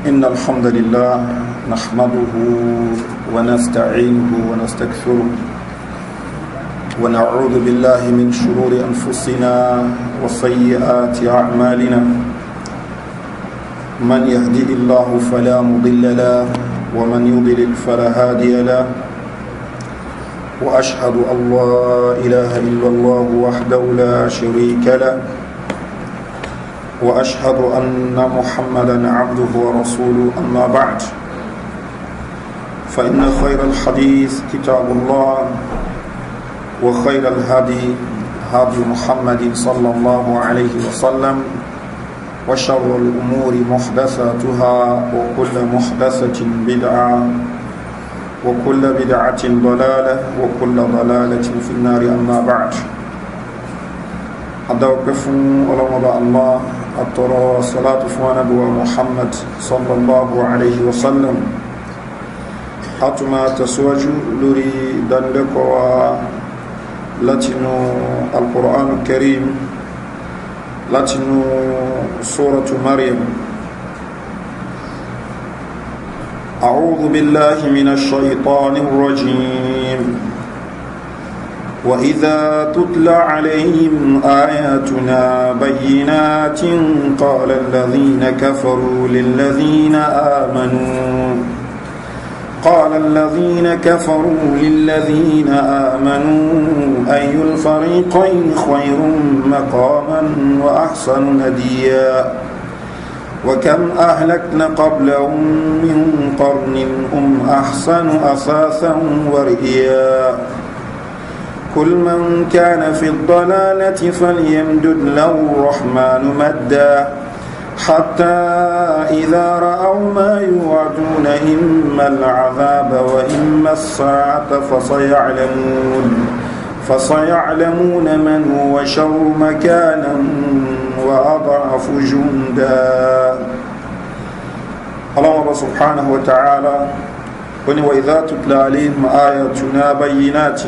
إن الحمد لله نحمده ونستعينه ونستغفره ونعوذ بالله من شرور أنفسنا وسيئات أعمالنا من يهدي الله فلا مضل له ومن يضلل فلا هادي له وأشهد أن لا إله إلا الله وحده لا شريك له وأشهد أن محمدا عبده ورسوله أما بعد فإن خير الحديث كتاب الله وخير الهدي هدي محمد صلى الله عليه وسلم وشر الأمور محدثاتها وكل محدثة بدعة وكل بدعة ضلالة وكل ضلالة في النار أما بعد أدوكف الله الترى صلاة فوانبوى محمد صلى الله عليه وسلم أتما تسوج لري دنلك لتنو القرآن الكريم لتنو سورة مريم أعوذ بالله من الشيطان الرجيم وإذا تتلى عليهم آياتنا بينات قال الذين كفروا للذين آمنوا أي الفريقين خير مقاما وأحسن نديا وكم أهلكنا قبلهم من قرن هم أحسن أثاثا ورئيا كل من كان في الضلالة فليمدد له الرحمن مدا حتى إذا رأوا ما يوعدون إما العذاب وإما الساعة فسيعلمون من هو شر مكانا وأضعف جندا الله سبحانه وتعالى وإذا تتلى عليهم آياتنا بينات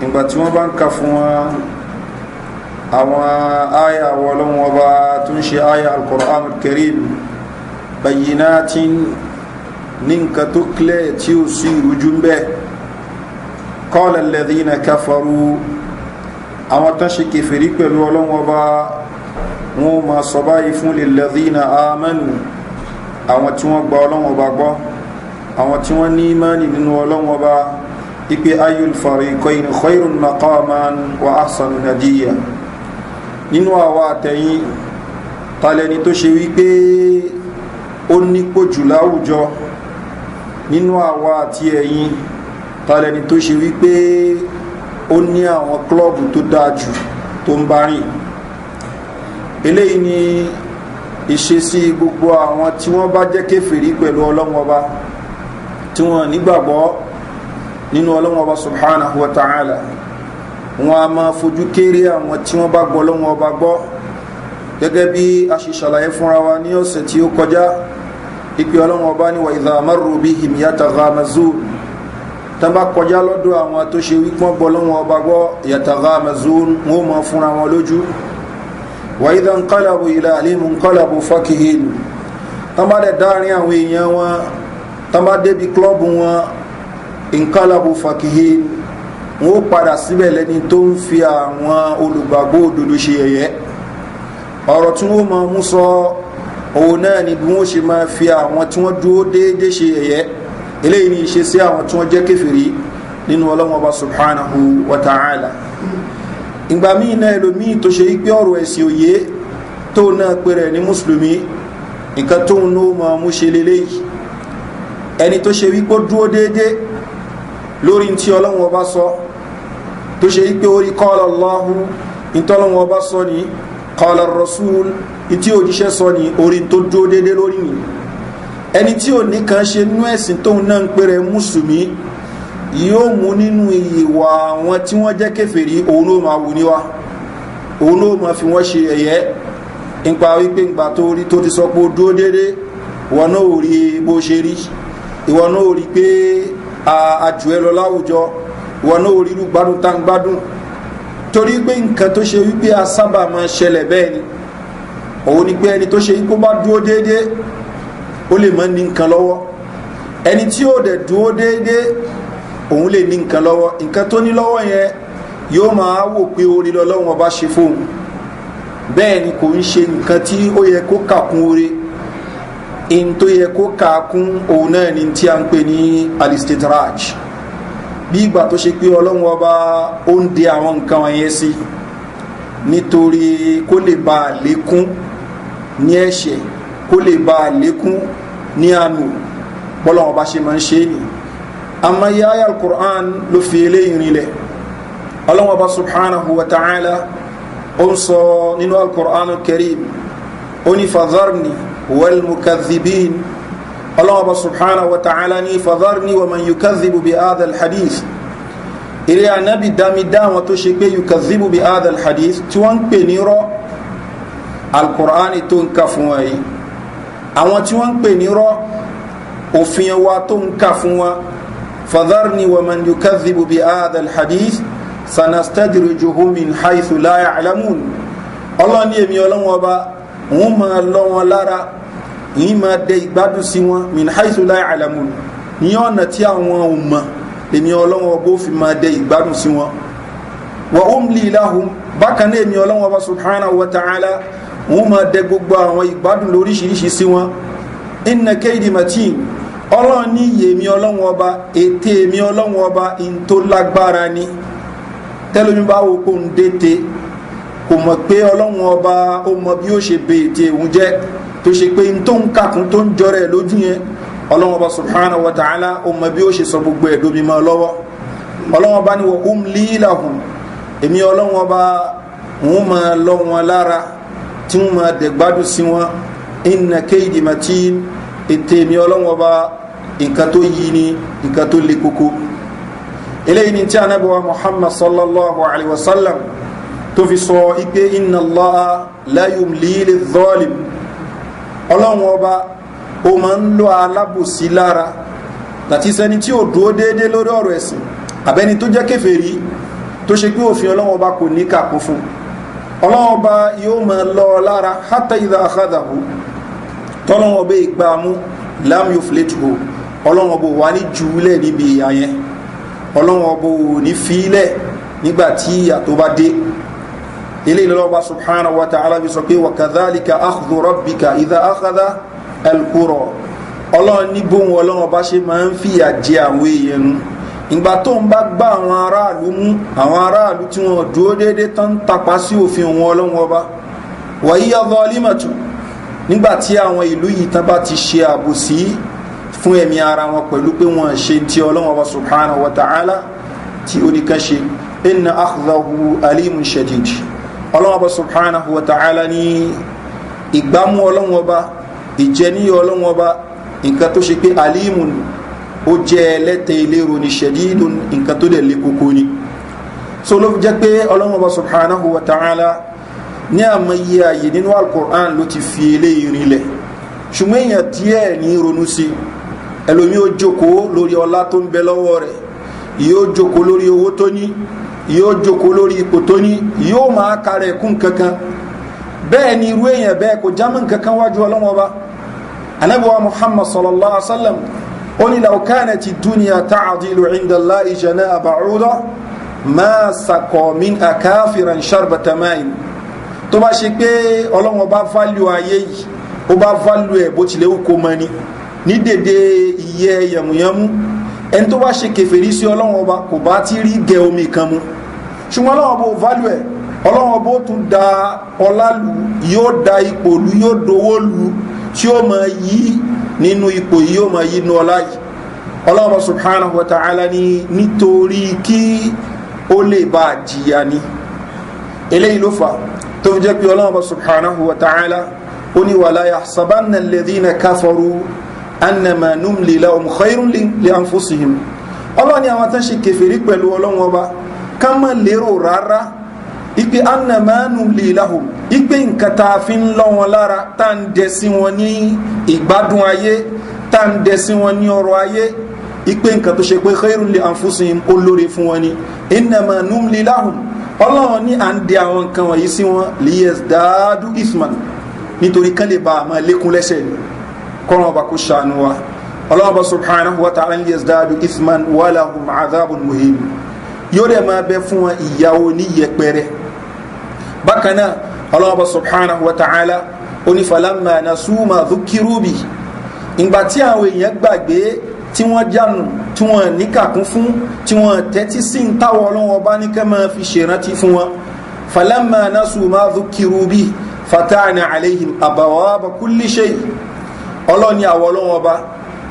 ìgbà tí wọ́n bá ń ka fún wọn àwọn àyà wọlọ́wọ́ bá tún ṣe àyà al-Qur'an al-Karim bayyinatin ní nǹkan tó kílẹ̀ tí ó sí ìrújú ń bẹ́ qala alladhina kafaru àwọn tán ṣe kèfèrí pẹ̀lú ọlọ́wọ́ bá wọn ma sọ báyìí fún lilladhina amanu àwọn tí wọ́n gba ọlọ́wọ́ bá gbọ́ àwọn tí wọ́n ní ìmánì nínú ọlọ́wọ́ bá ipe ayul fariqayn khayrun maqaman wa ahsanu nadiya nínú àwa àtẹ̀yìn talẹni tó ṣe wípé ó nípò jù láwùjọ nínú àwa àti ẹ̀yin talẹni tó ṣe wípé ó ní àwọn klọ́ọ̀bù tó dájú tó ń bá rìn eléyìí ni ìṣesí gbogbo àwọn tí wọ́n bá jẹ́ kéfèrí pẹ̀lú Ọlọ́hun Ọba tí wọ́n nígbàgbọ́ nínú Ọlọ́hun Ọba subhanahu wa ta'ala wọn a máa fojú kéré àwọn tí wọ́n bá gbọ́ Ọlọ́hun Ọba gbọ́ gẹ́gẹ́ bí a ṣe ṣàlàyé fúnra wa ní ọ̀sẹ̀ tí ó kọjá ìpè Ọlọ́hun Ọba ní wa idha marru bihim yataghamazun tán bá kọjá lọ́dọ̀ àwọn tó ṣe wípé wọ́n gbọ́ Ọlọ́hun Ọba gbọ́ yataghamazun wọ́n máa fúnra wọn lójú wa idha inqalabu ila ahlihim inqalabu fakihin tán bá dẹ̀ dáárín àwọn èèyàn wọn tán bá débi klọ́ọ̀bù wọn ìǹkálàbù fàkìhí wọn ó padà síbẹ̀ lẹ́ni tó ń fi àwọn olùgbàgbọ́ òdodo ṣe yẹ̀yẹ́ ọ̀rọ̀ tí wọ́n máa mú sọ òun náà ni bí wọ́n ṣe máa fi àwọn tí wọ́n dúró déédé ṣe yẹ̀yẹ́ eléyìí ni ìṣe sí àwọn tí wọ́n jẹ́ kéfèrí nínú Ọlọ́hun Ọba subhanahu wa ta'ala ìgbà míì náà ẹlòmíì tó ṣe pé ọ̀rọ̀ ẹ̀sìn òye tó náà pé rẹ̀ ní mùsùlùmí nǹkan tóun náà máa mú ṣe lélẹ́yìí ẹni tó ṣe wípé dúró déédé lórí tí Ọlọ́hun Ọba sọ tó ṣe wípé orí qala Allahu ìtọ́lọ́hun Ọba sọ ní qala Rasul ìtí òjíṣẹ́ sọ ní orí tó dúró déédé lórí ní ẹni tí ò ní kan ṣe nú ẹ̀sìn tóun náà ń pèrè mùsùlùmí yóò mú nínú ìwà àwọn tí wọ́n jẹ́ kèfèrí òun ló máa wù níwá òun ló máa fi wọ́n ṣe ẹ̀yẹ́ nípa wípé ìgbà tó rí tó ti sọ pé ó dúró déédé wọn náà ò rí bó ṣe rí ìwọ náà ò rí pé àjù ẹ lọ láwùjọ ìwọ náà ò rí irú gbádùn tá ń gbádùn torí pé nǹkan tó ṣe wípé a sábà máa ṣẹlẹ̀ bẹ́ẹ̀ ni òun ni pé ẹni tó ṣe ipò bá dúró déédé ó lè mọ́ ní nǹkan lọ́wọ́ ẹni tí ó dẹ̀ dúó déédéé òun lè ní nǹkan lọ́wọ́ nǹkan tó ní lọ́wọ́ yẹn yóò máa wò pé orí lọ́wọ́ bá ṣe fóun bẹ́ẹ̀ ni kò ń ṣe nǹkan tí ó yẹ kó kàkún orí in tó yẹ kó kàkún òun náà ni tí a ń pè ní alistidraj bí ìgbà tó ṣe pé ọlọ́wọ́ bá ó ń de àwọn nǹkan wọ̀nyẹn sí nítorí kó lè bá a lékún ní ẹ̀ṣẹ̀ kó lè bá a lékún ní àánú bọ́lọ́wọ́ bá ṣe máa ń ṣe ní àmọ́ yáyà al-Qur'an ló fi eléyìí rinlẹ̀ ọlọ́wọ́ bá subhanahu wa ta'ala ó ń sọ nínú al-Qur'an al-Karim ó ní fadharni wal mukadhibin ọlọ́wọ́ bá subhanahu wa ta'ala ní fadharni wa man yukadhibu bi hadha al-hadith ilé anábì dámidá wọn tó ṣe pé yukadhibu bi hadha al-hadith tí wọ́n ń pè ní rọ́ al-Qur'an tó ń ka fún wa yìí àwọn tí wọ́n ń pè ní rọ́ òfin wa tó ń ka fún wa fadharni wa man yukadhibu bi hadha al-hadith sanastadrijuhum min haythu la ya'lamun Allah ní èmi Ọlọ́hun Ọba wọ́n máa lọ wọn lára yìí máa dẹ ìgbádùn sí wọn min haythu la ya'lamun ní ọ̀nà tí àwọn ò mọ̀ èmi Ọlọ́hun Ọba ó fi máa dẹ ìgbádùn sí wọn wa umli lahum bákan náà èmi Ọlọ́hun Ọba subhanahu wa ta'ala wọ́n máa dẹ gbogbo àwọn ìgbádùn lóríṣiríṣi sí wọn inna kaydi matin Ọlọ́run ní yèmí Ọlọ́hun Ọba ètè èmi Ọlọ́hun Ọba in tó lágbára ni tẹ́lómi bá wo kó ń dété kò mọ̀ pé Ọlọ́hun Ọba ó mọ bí ó ṣe bẹ ètè òun jẹ́ tó ṣe pé tó ń kàkún tó ń jọrẹ̀ lójú yẹn Ọlọ́hun Ọba subhanahu wa ta'ala ó mọ bí ó ṣe sọ gbogbo ẹ̀dómi mọ́ lọ́wọ́ Ọlọ́hun Ọba ni wa umli lahum èmi Ọlọ́hun Ọba wọn máa lọ wọn lára tí wọn máa dẹ̀gbádùn sí wọn inna kaydi matin ètè èmi Ọlọ́hun Ọba nǹkan tó yí ni nǹkan tó le koko eléyìí ni tí a nábì wa Muhammad sallallahu alaihi wasallam tó fi sọ ipé inna Allaha la yumli lidh-dhalim Ọlọ́hun Ọba o ma ń lọ alábòsí lára láti sẹni tí ó dúó déédé lórí ọ̀rọ̀ ẹ̀sìn àbẹ́ni tó jẹ́ kèfèrí tó ṣe pé òfin Ọlọ́hun Ọba kò ní kàkún fún Ọlọ́hun Ọba yóò ma lọ lára hatta idha akhadhahu tọ́lọ́hun Ọba ìgbàmú lam yuflithu Ọlọ́hun Ọba wà ní jùúlẹ̀ níbi ìyà yẹn Ọlọ́hun Ọba ní fílẹ̀ nígbàtí ìyà tó bá dé ilé ìlọ́lọ́ba subhanahu wa ta'ala bí sọ pé wa kadhalika akhdhu rabbika idha akhadha al-qura Ọlọ́hun ní bóhun Ọlọ́hun Ọba ṣe máa ń fìyà jẹ àwọn èèyàn nù ìgbà tó ń bá gbá àwọn aráàlú mú àwọn aráàlú tí wọ́n dúró déédé tán tapá sí òfin òun Ọlọ́hun Ọba wa hiya zalimatu nígbàtí àwọn ìlú yìí tán bá ti ṣe àbòsí fún ẹ̀mí ara wọn pẹ̀lú pé wọ́n ṣe tí Ọlọ́hun Ọba subhanahu wa ta'ala tí ó ní ká ṣe inna akhdahu alimun shadid Ọlọ́hun Ọba subhanahu wa ta'ala ní ìgbámú Ọlọ́hun Ọba ìjẹní Ọlọ́hun Ọba nǹkan tó ṣe pé alimun ó jẹ́ ẹlẹ́tẹ̀ ìlérò ní shadidun nǹkan tó dẹ̀ lé kókó ni so ló fi jẹ́ pé Ọlọ́hun Ọba subhanahu wa ta'ala ní àmọye ààyè nínú al-Qur'an ló ti fi eléyìí rinlẹ̀ ṣùgbọ́n èèyàn díẹ̀ ní ronú sí ẹlòmí ó jókòó lórí ọlá tó ń bẹ lọ́wọ́ rẹ̀ yóò jókòó lórí owó tó ní yóò jókòó lórí ipò tó ní yóò máa kàrẹ̀ kún kankan bẹ́ẹ̀ ni irú èèyàn bẹ́ẹ̀ kò jámọ́ kankan wájú Ọlọ́hun Ọba Ànábì wa Muhammad sallallahu alaihi wasallam ó ní law kanati dunya ta'dilu 'inda Allahi janaha ba'udah ma saqa minha kafiran sharbata ma'in tó bá ṣe pé Ọlọ́hun Ọba value ayé yìí ó bá value ẹ̀ bó tilẹ̀ kó mọ́ ní dédé iye yẹmúyẹmú ẹni tó bá ṣe kèfèrí sí Ọlọ́hun Ọba kò bá ti rí gẹ omi kan mú ṣùgbọ́n Ọlọ́hun Ọba ò value ẹ̀ Ọlọ́hun Ọba ó tún da ọlá lù yóò da ipò lù yóò dowó lù tí ó máa yí nínú ipò yìí yóò máa yí nínú ọlá yìí Ọlọ́hun Ọba subhanahu wa ta'ala ní nítorí kí ó lè bá jìyà ní eléyìí ló fà tó fi jẹ́ pé Ọlọ́hun Ọba subhanahu wa ta'ala ó ní wala yahsabanna alladhina kafaru annama numli lahum khayrun li anfusihim Ọlọ́hun ní àwọn tán ṣe kèfèrí pẹ̀lú Ọlọ́hun Ọba ká má lérò rárá ipe annama numli lahum ipe nǹkan tá a fi ń lọ wọn lára tá ń dẹ sí wọn ní ìgbádùn ayé tá ń dẹ sí wọn ní ọrọ̀ ayé ipe nǹkan tó ṣe pé khayrun li anfusihim ó lóore fún wọn ni innama numli lahum Ọlọ́hun ní à ń dẹ àwọn nǹkan wọ̀nyí sí wọn liyazdadu isman nítorí kán lè bá àmà lékún lẹ́sẹ̀ ni kọ́nà ọba kó ṣàánú wa ọlọ́ọ̀bá subhanahu wa ta'ala yazdadu ithman wa lahum adhabun muhin yóò dẹ̀ máa bẹ fún wọn ìyàwó ní yẹpẹrẹ bákan náà ọlọ́ọ̀bá subhanahu wa ta'ala onífàlámà nasuma dhukiru bi ìgbà tí àwọn èèyàn gbàgbé tí wọ́n jánu tí wọ́n níkàkún fún tí wọ́n tẹ́tí sí ń táwọ̀ ọlọ́wọ́ bá ní kẹ́ máa fi ṣèrántí fún wọn falamma nasu ma dhukiru bi fatahna alayhim abawaba kulli shay ọlọ́ni àwọ̀ ọlọ́wọ́ bá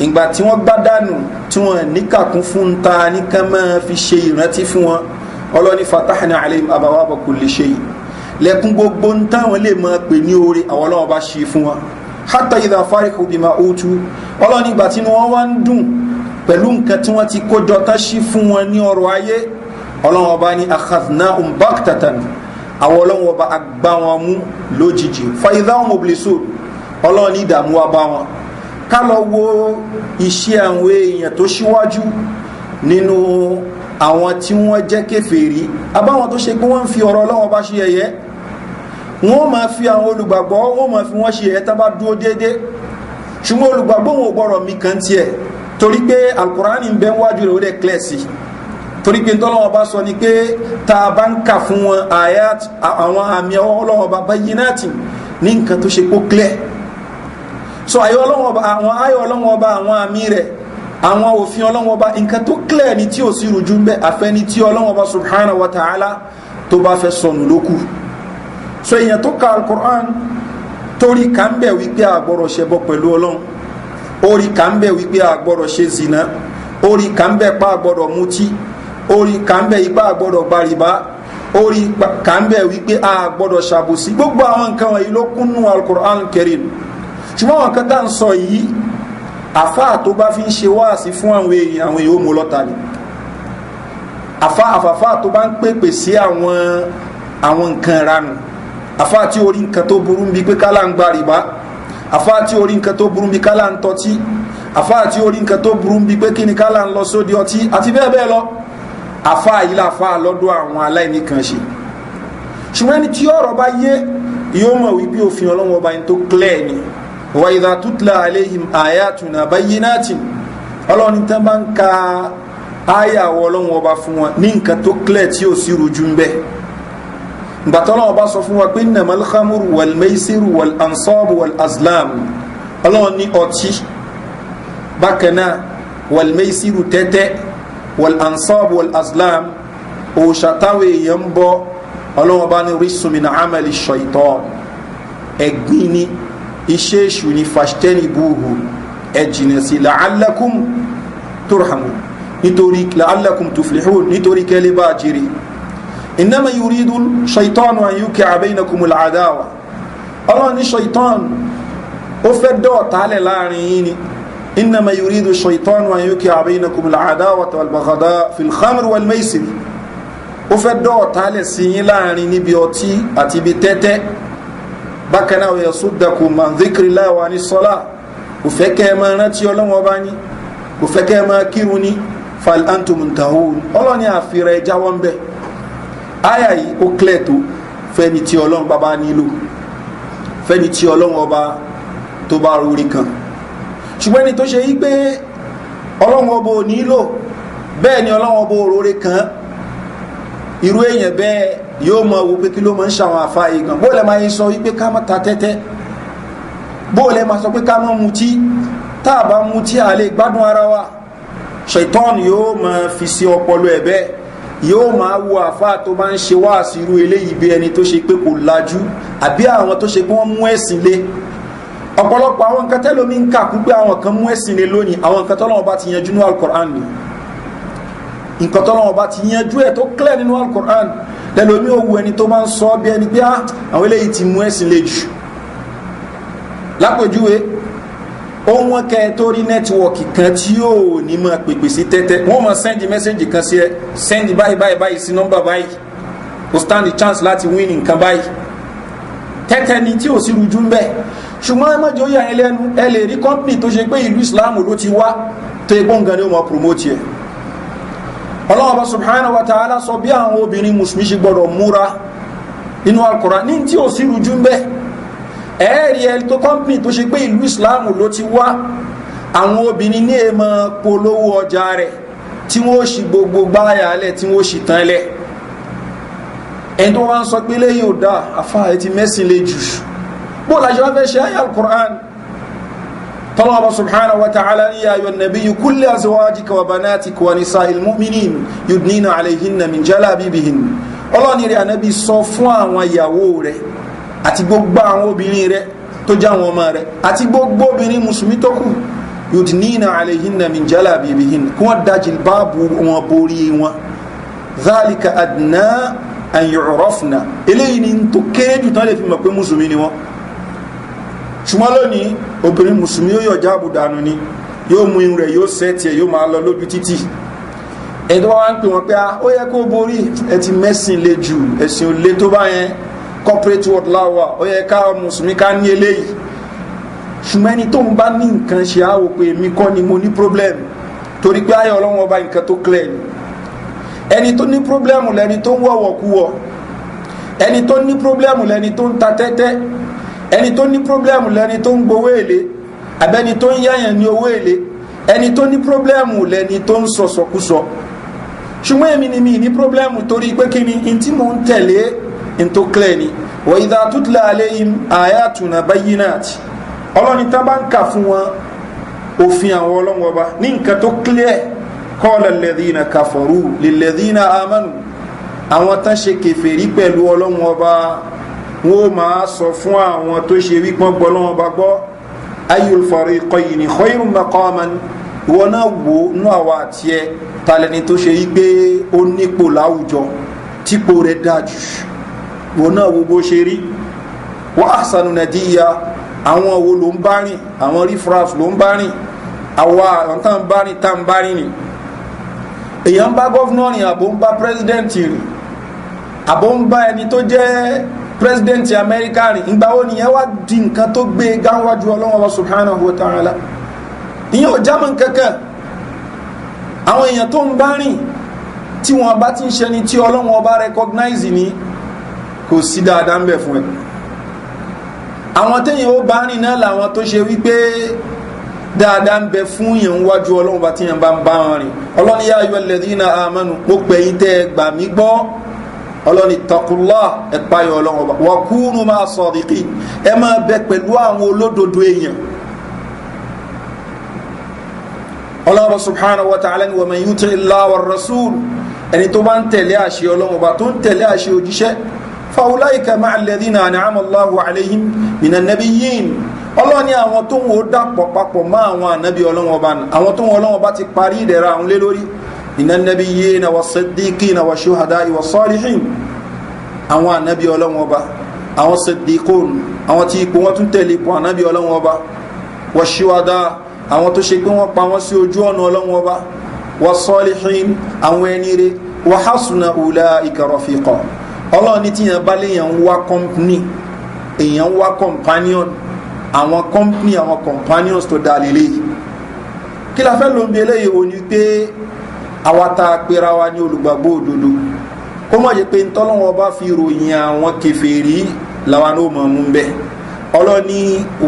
ìgbà tí wọ́n gbá dànù tí wọ́n níkàkún fún ta ní kẹ́ máa fi ṣe ìrántí fún wọn ọlọ́ni fatahna alayhim abawaba kulli shay lẹ́kún gbogbo ń táwọn lè máa pè ní oore àwọ̀ ọlọ́wọ́ bá ṣe fún wọn hatta idha farihu bima utu ọlọ́ni ìgbà tí wọ́n wá ń dùn pẹ̀lú nǹkan tí wọ́n ti kójọ tán sí fún wọn ní ọrọ̀ ayé ọlọ́wọ́ bá ní akhadhnahum baghtatan àwọn ọlọ́wọ́ bá agbá wọn mú lójijì fa idha hum mublisun ọlọ́ni ìdààmú wa bá wọn ká lọ wo iṣẹ́ àwọn èèyàn tó ṣíwájú nínú àwọn tí wọ́n jẹ́ kèfèrí abáwọn tó ṣe pé wọ́n ń fi ọ̀rọ̀ ọlọ́wọ́ bá ṣe ẹ̀yẹ wọ́n máa fi àwọn olùgbàgbọ́ wọ́n máa fi wọ́n ṣe ẹ̀yẹ tá bá dúró déédéé ṣùgbọ́n olùgbàgbọ́ wọn ò gbọ́rọ̀ mi kan tiẹ̀ torí pé alukurani ń bẹ wájú rẹ̀ ó dẹ̀ clear sí torí pé tọ́lọ́wọ́ bá sọ ni pé tá a bá ń kà fún wọn ayat àwọn àmì ọlọ́wọ́ bá bayyinati ní nǹkan tó ṣe kó clear so ayọ̀ ọlọ́wọ́ bá àwọn ayọ̀ ọlọ́wọ́ bá àwọn àmì rẹ̀ àwọn òfin ọlọ́wọ́ bá nǹkan tó clear ni tí ò sí rújú ń bẹ àfẹ́ni tí ọlọ́wọ́ bá subhanahu wa ta'ala tó bá fẹ́ sọnù lókù so èèyàn tó ka alukur'an torí kà ń bẹ̀ wípé àgbọ̀rọ̀ ṣẹbọ pẹ̀lú ọlọ́run orí kà ń bẹ̀ wípé àgbọ̀rọ̀ ṣe zina orí kà ń bẹ̀ pa àgbọ̀rọ̀ mutí orí kà ń bẹ̀ ipá àgbọ̀rọ̀ gbàrìbá orí kà ń bẹ̀ wípé àgbọ̀rọ̀ ṣàbòsí gbogbo àwọn nǹkan wọ̀nyí ló kúnnú alukur'an karim ṣùgbọ́n àwọn kan tá à ń sọ yìí àfáà tó bá fi ń ṣe wáàsí fún àwọn èèyàn ó mú lọ́ta ni àfáà tó bá ń pèpè sí àwọn nǹkan ranù àfáà tí orí nǹkan tó burú bí pé kálá ń gba rìbá àfáà tí orí nǹkan tó burú bí kálá ń tọ́tí àfáà tí orí nǹkan tó burú bí pé kí ni kálá ń lọ sóde ọtí àti bẹ́ẹ̀ bẹ́ẹ̀ lọ àfáà yìí láfáà lọ́dọ̀ àwọn aláìní kan ṣe ṣùgbọ́n ẹni tí ọ̀rọ̀ bá yé yóò mọ̀ wípé òfin ọlọ́wọ́ ọba yìí tó clear ni wa idha tutla alayhim ayatuna bayyinatin ọlọ́run tán bá ń ka áyàwó ọlọ́wọ́ ọba fún wọn ní nǹkan tó clear tí ò sí rújú ń bẹ́ẹ̀ gbàtọ́lọ́wọ́ bá sọ fún wa pé innamal khamru wal maisiru wal ansabu wal azlam ọlọ́wọ́ ní ọtí bákanáà wal maisiru tẹ́tẹ́ wal ansabu wal azlam òṣàtàwé èèyàn bọ́ ọlọ́wọ́ bá ní rísùn min amali shaitan ẹ̀gbin ní iṣẹ́ èṣù ní fashtanibuhu ẹ̀jìnà sí la'allakum turhamun nítorí la'allakum tuflihun nítorí kẹ́lẹ́ bá jírí إنما يريد الشيطان أن يوقع بينكم العداوة الله ني شيطان أفدو تعالى لعنيني إنما يريد الشيطان أن يوقع بينكم العداوة والبغضاء في الخمر والميسر أفدو تعالى سيني لعنيني بيوتي أتي بتتة بكنا ويصدكم عن ذكر الله وعن الصلاة وفكا ما نتي الله وباني وفكا ما كيروني فالأنتم منتهون الله ني أفير جوان به aya yìí ó clear tó fẹ́ni tí ọlọ́run bá bá nílò fẹ́ni tí ọlọ́run ọba tó bá rúrí kan ṣùgbọ́n ẹni tó ṣe yí pé ọlọ́run ọba ò nílò bẹ́ẹ̀ ni ọlọ́run ọba òróre kan irú èèyàn bẹ́ẹ̀ yóò mọ̀ wò pé kí ló máa ń ṣàwọn àfa ìgàn bóòlẹ̀ máa ń sọ wípé ká má ta tẹ́tẹ́ bóòlẹ̀ máa sọ pé ká má mutí tá a bá mutí a lè gbádùn ara wa ṣaitan yóò máa fi sí ọpọlọ ẹ̀ bẹ́ẹ̀ yóò máa wo àfáà tó bá ń ṣe wá àsìrú eléyìí bí ẹni tó ṣe pé kò lajú àbí àwọn tó ṣe pé wọ́n mú ẹ̀sìn lé ọ̀pọ̀lọpọ̀ àwọn nǹkan tẹ́lómi ń kà kún pé àwọn kan mú ẹ̀sìn lé lónìí àwọn nǹkan tọ́lọ́wọ́ bá ti yanjú ní Al-Qur'an ni nǹkan tọ́lọ́wọ́ bá ti yanjú ẹ̀ tó clear nínú Al-Qur'an lẹ́lómi ò wu ẹni tó máa ń sọ bí ẹni pé àwọn eléyìí ti mú ẹ̀sìn lé jù lápèjúwe ohun wọn kẹ tó rí nẹ́tíwọ̀kì kan tí yóò ní mọ̀ pèpè sí tẹ́tẹ́ wọ́n mọ̀ sẹ́ndì mẹ́sẹ́jì kan sí ẹ sẹ́ndì báyìí sí nọ́mbà báyìí o stand the chance láti win nǹkan báyìí tẹ́tẹ́ ni tí ò sí rújú ń bẹ́ ṣùgbọ́n ẹmọ́jọ́ yà ẹ lẹ́nu ẹ lè rí company tó ṣe pé ìlú islamu ló ti wá tó ẹgbọ́n gan ni ó mọ̀ promote ẹ̀ ọlọ́wọ́ subhanahu wa ta'ala sọ bí àwọn obìnrin musulmi ṣe gbọ́dọ̀ múra nínú Al-Qur'an ní tí ò sí rújú ń bẹ́ ẹ̀ẹ́rì ẹ̀ tó kọ́mpìnì tó ṣe pé ìlú islam ló ti wá àwọn obìnrin ní èèmọ̀ polówó ọjà rẹ̀ tí wọ́n ṣì gbogbo gbáyà lẹ̀ tí wọ́n ṣì tán lẹ̀ ẹni tó wá ń sọ pé léyìn ò dá àfáà ẹ ti mẹ́sìn lè jù bó la ṣe wá fẹ́ ṣe ayé al-Qur'an tọ́lọ́wọ́ subhanahu wa ta'ala ní ya ayyuhan nabiyyu kulli azwajika wa banatika wa nisa'il mu'minin yudnina alayhinna min jalabibihin ọlọ́ni rẹ̀ ànábì sọ fún àwọn ìyàwó rẹ̀ àti gbogbo àwọn obìnrin rẹ̀ tó já wọn ọmọ rẹ̀ àti gbogbo obìnrin mùsùlùmí tó kù yudnina alayhinna min jalabibihin kí wọ́n da jìlbáàbù wọn borí wọn dhalika adna an yu'rafna eléyìí ni tó kéré jù tán lè fi mọ̀ pé mùsùlùmí ni wọ́n ṣùgbọ́n lónìí obìnrin mùsùlùmí yóò yọjá àbùdánù ni yóò mú irun rẹ̀ yóò sẹ́ẹ̀tì ẹ̀ yóò máa lọ lójú títì ẹ̀dọ́ wá ń pè wọ́n pé ó yẹ kó borí ẹ ti mẹ́sìn le jù ẹ̀sìn ò le tó bá yẹn corporate world láwà ó yẹ ká mùsùlùmí ká ní eléyìí ṣùgbọ́n ẹni tó ń bá ní nǹkan ṣe á wò pé èmi kọ́ ni mo ní problem torí pé ayọ̀ ọlọ́wọ́n ọba nǹkan tó clear ni ẹni tó ní problem lẹni tó ń wọ̀wọ̀ kú wọ ẹni tó ní problem lẹni tó ń ta tẹ́tẹ́ ẹni tó ní pírọ́blẹ́mù lẹni tó ń gbowó èlé àbẹ́ni tó ń yáyàn ní owó èlé ẹni tó ní pírọ́blẹ́mù lẹni tó ń sọ̀sọ̀kúsọ ṣùgbọ́n èmi ni mi ní pírọ́blẹ́mù torí pé kí ni in tí mo ń tẹ̀lé in tó clear ni wa idha tutla alayhim ayatuna bayyinati ọlọ́ni tá bá ń kà fún wọn òfin àwọn ọlọ́wọ́ba ní nǹkan tó clear qala alladhina kafaru lilladhina amanu àwọn tán ṣe kèfèrí pẹ̀lú ọlọ́wọ́ba wọ́n máa sọ fún àwọn tó ṣe wípọ́n gbọ́lọ́wọ́ bá gbọ́ ayyul fariqayni khayrun maqaman ìwọ náà wò náà wà tí ẹ tàlẹ́ni tó ṣe wípé ó nípò láwùjọ típò rẹ̀ dájú ìwọ náà wo bó ṣe rí wa ahsanu nadiya àwọn wo ló ń bá rìn àwọn rifraf ló ń bá rìn àwọn tá ń bá rìn ni èèyàn bá gọ́fúnọ̀ rìn àbò ń bá pírẹsidẹ́ǹtì rìn àbò ń bá ẹni tó jẹ́ president America rìn ìgbà wo nìyẹn wá di nǹkan tó gbé gánwájú Ọlọ́hun subhanahu wa ta'ala ìyẹn ò jámọ́ kankan àwọn èèyàn tó ń bá rìn tí wọ́n bá ti ń ṣe ni tí Ọlọ́hun ọba recognize ni kò sí dáadáa ń bẹ̀ fún ẹ àwọn téèyàn ó bá rìn náà làwọn tó ṣe wípé dáadáa ń bẹ fún yẹn wájú Ọlọ́hun bá tí yẹn bá ń bá wọn rìn Ọlọ́hun ya ayyuhal ladhina amanu mo pè yín tẹ́ gbà mí gbọ́ ọlọ́ni taqullah ẹ̀páyọ̀ ọlọ́run ọba wa kunu ma'a sadiqin ẹ máa bẹ pẹ̀lú àwọn olódodo èèyàn ọlọ́run subhanahu wa ta'ala ni wa man yuti' Allah war rasul ẹni tó bá ń tẹ̀lé àṣẹ ọlọ́run ọba tó ń tẹ̀lé àṣẹ òjíṣẹ́ fa ulaika ma'a alladhina an'ama Allahu alayhim minan nabiyyin ọlọ́ni àwọn tó ń wo dàpọ̀ papọ̀ mọ́ àwọn ànábì ọlọ́run ọba àwọn tó ń wọ ọlọ́run ọba ti parí ìdẹ̀ra àwọn lé lórí iná nabiyina wa siddiqina wa shuhada'i wa salihin àwọn ànábì ọlọ́wọ́n ọba àwọn siddiqun àwọn tí ipò wọn tún tẹ̀lé ipò ànábì ọlọ́wọ́n ọba wa shuhada àwọn tó ṣe pé wọ́n pa wọ́n sí ojú ọ̀nà ọlọ́wọ́n ọba wa salihin àwọn ẹni rẹ̀ wa hasuna ulaika rafiqa ọlọ́run ní tíyàn bá léèyàn ń wá company èèyàn ń wá companion àwọn company àwọn companions tó dá lélẹ̀ kí la fẹ́ ló ń bi eléyìí o ní pé àwata pera wa ní olùgbàgbọ́ òdodo kó mọ̀ jẹ́ pé ntọ́lọ́wọ́ bá fi ròyìn àwọn kèfèrí làwọn ló mọ̀ mú bẹ́ẹ̀ ọlọ́ni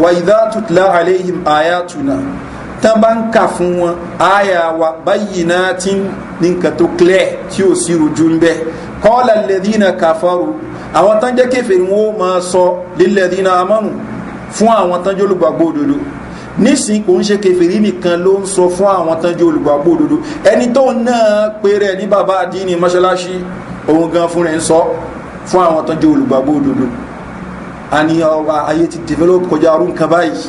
wa idha tutla alayhim ayatuna tán bá ń kà fún wọn àyà wa bayyinatin ní nǹkan tó clear tí ó sì rújú ń bẹ́ẹ̀ qala alladhina kafaru àwọn tán jẹ́ kèfèrí wọn ó máa sọ lilladhina amanu fún àwọn tán jẹ́ olùgbàgbọ́ òdodo nísìn kò ń ṣe kèfèrí nìkan ló ń sọ fún àwọn tán jẹ́ olùgbàgbọ́ òdodo ẹni tó náà pé rẹ̀ ní bàbá àdínì mọ́ṣáláṣí òun gan fún rẹ̀ ń sọ fún àwọn tán jẹ́ olùgbàgbọ́ òdodo a ní ayé ti develop kọjá arú nǹkan báyìí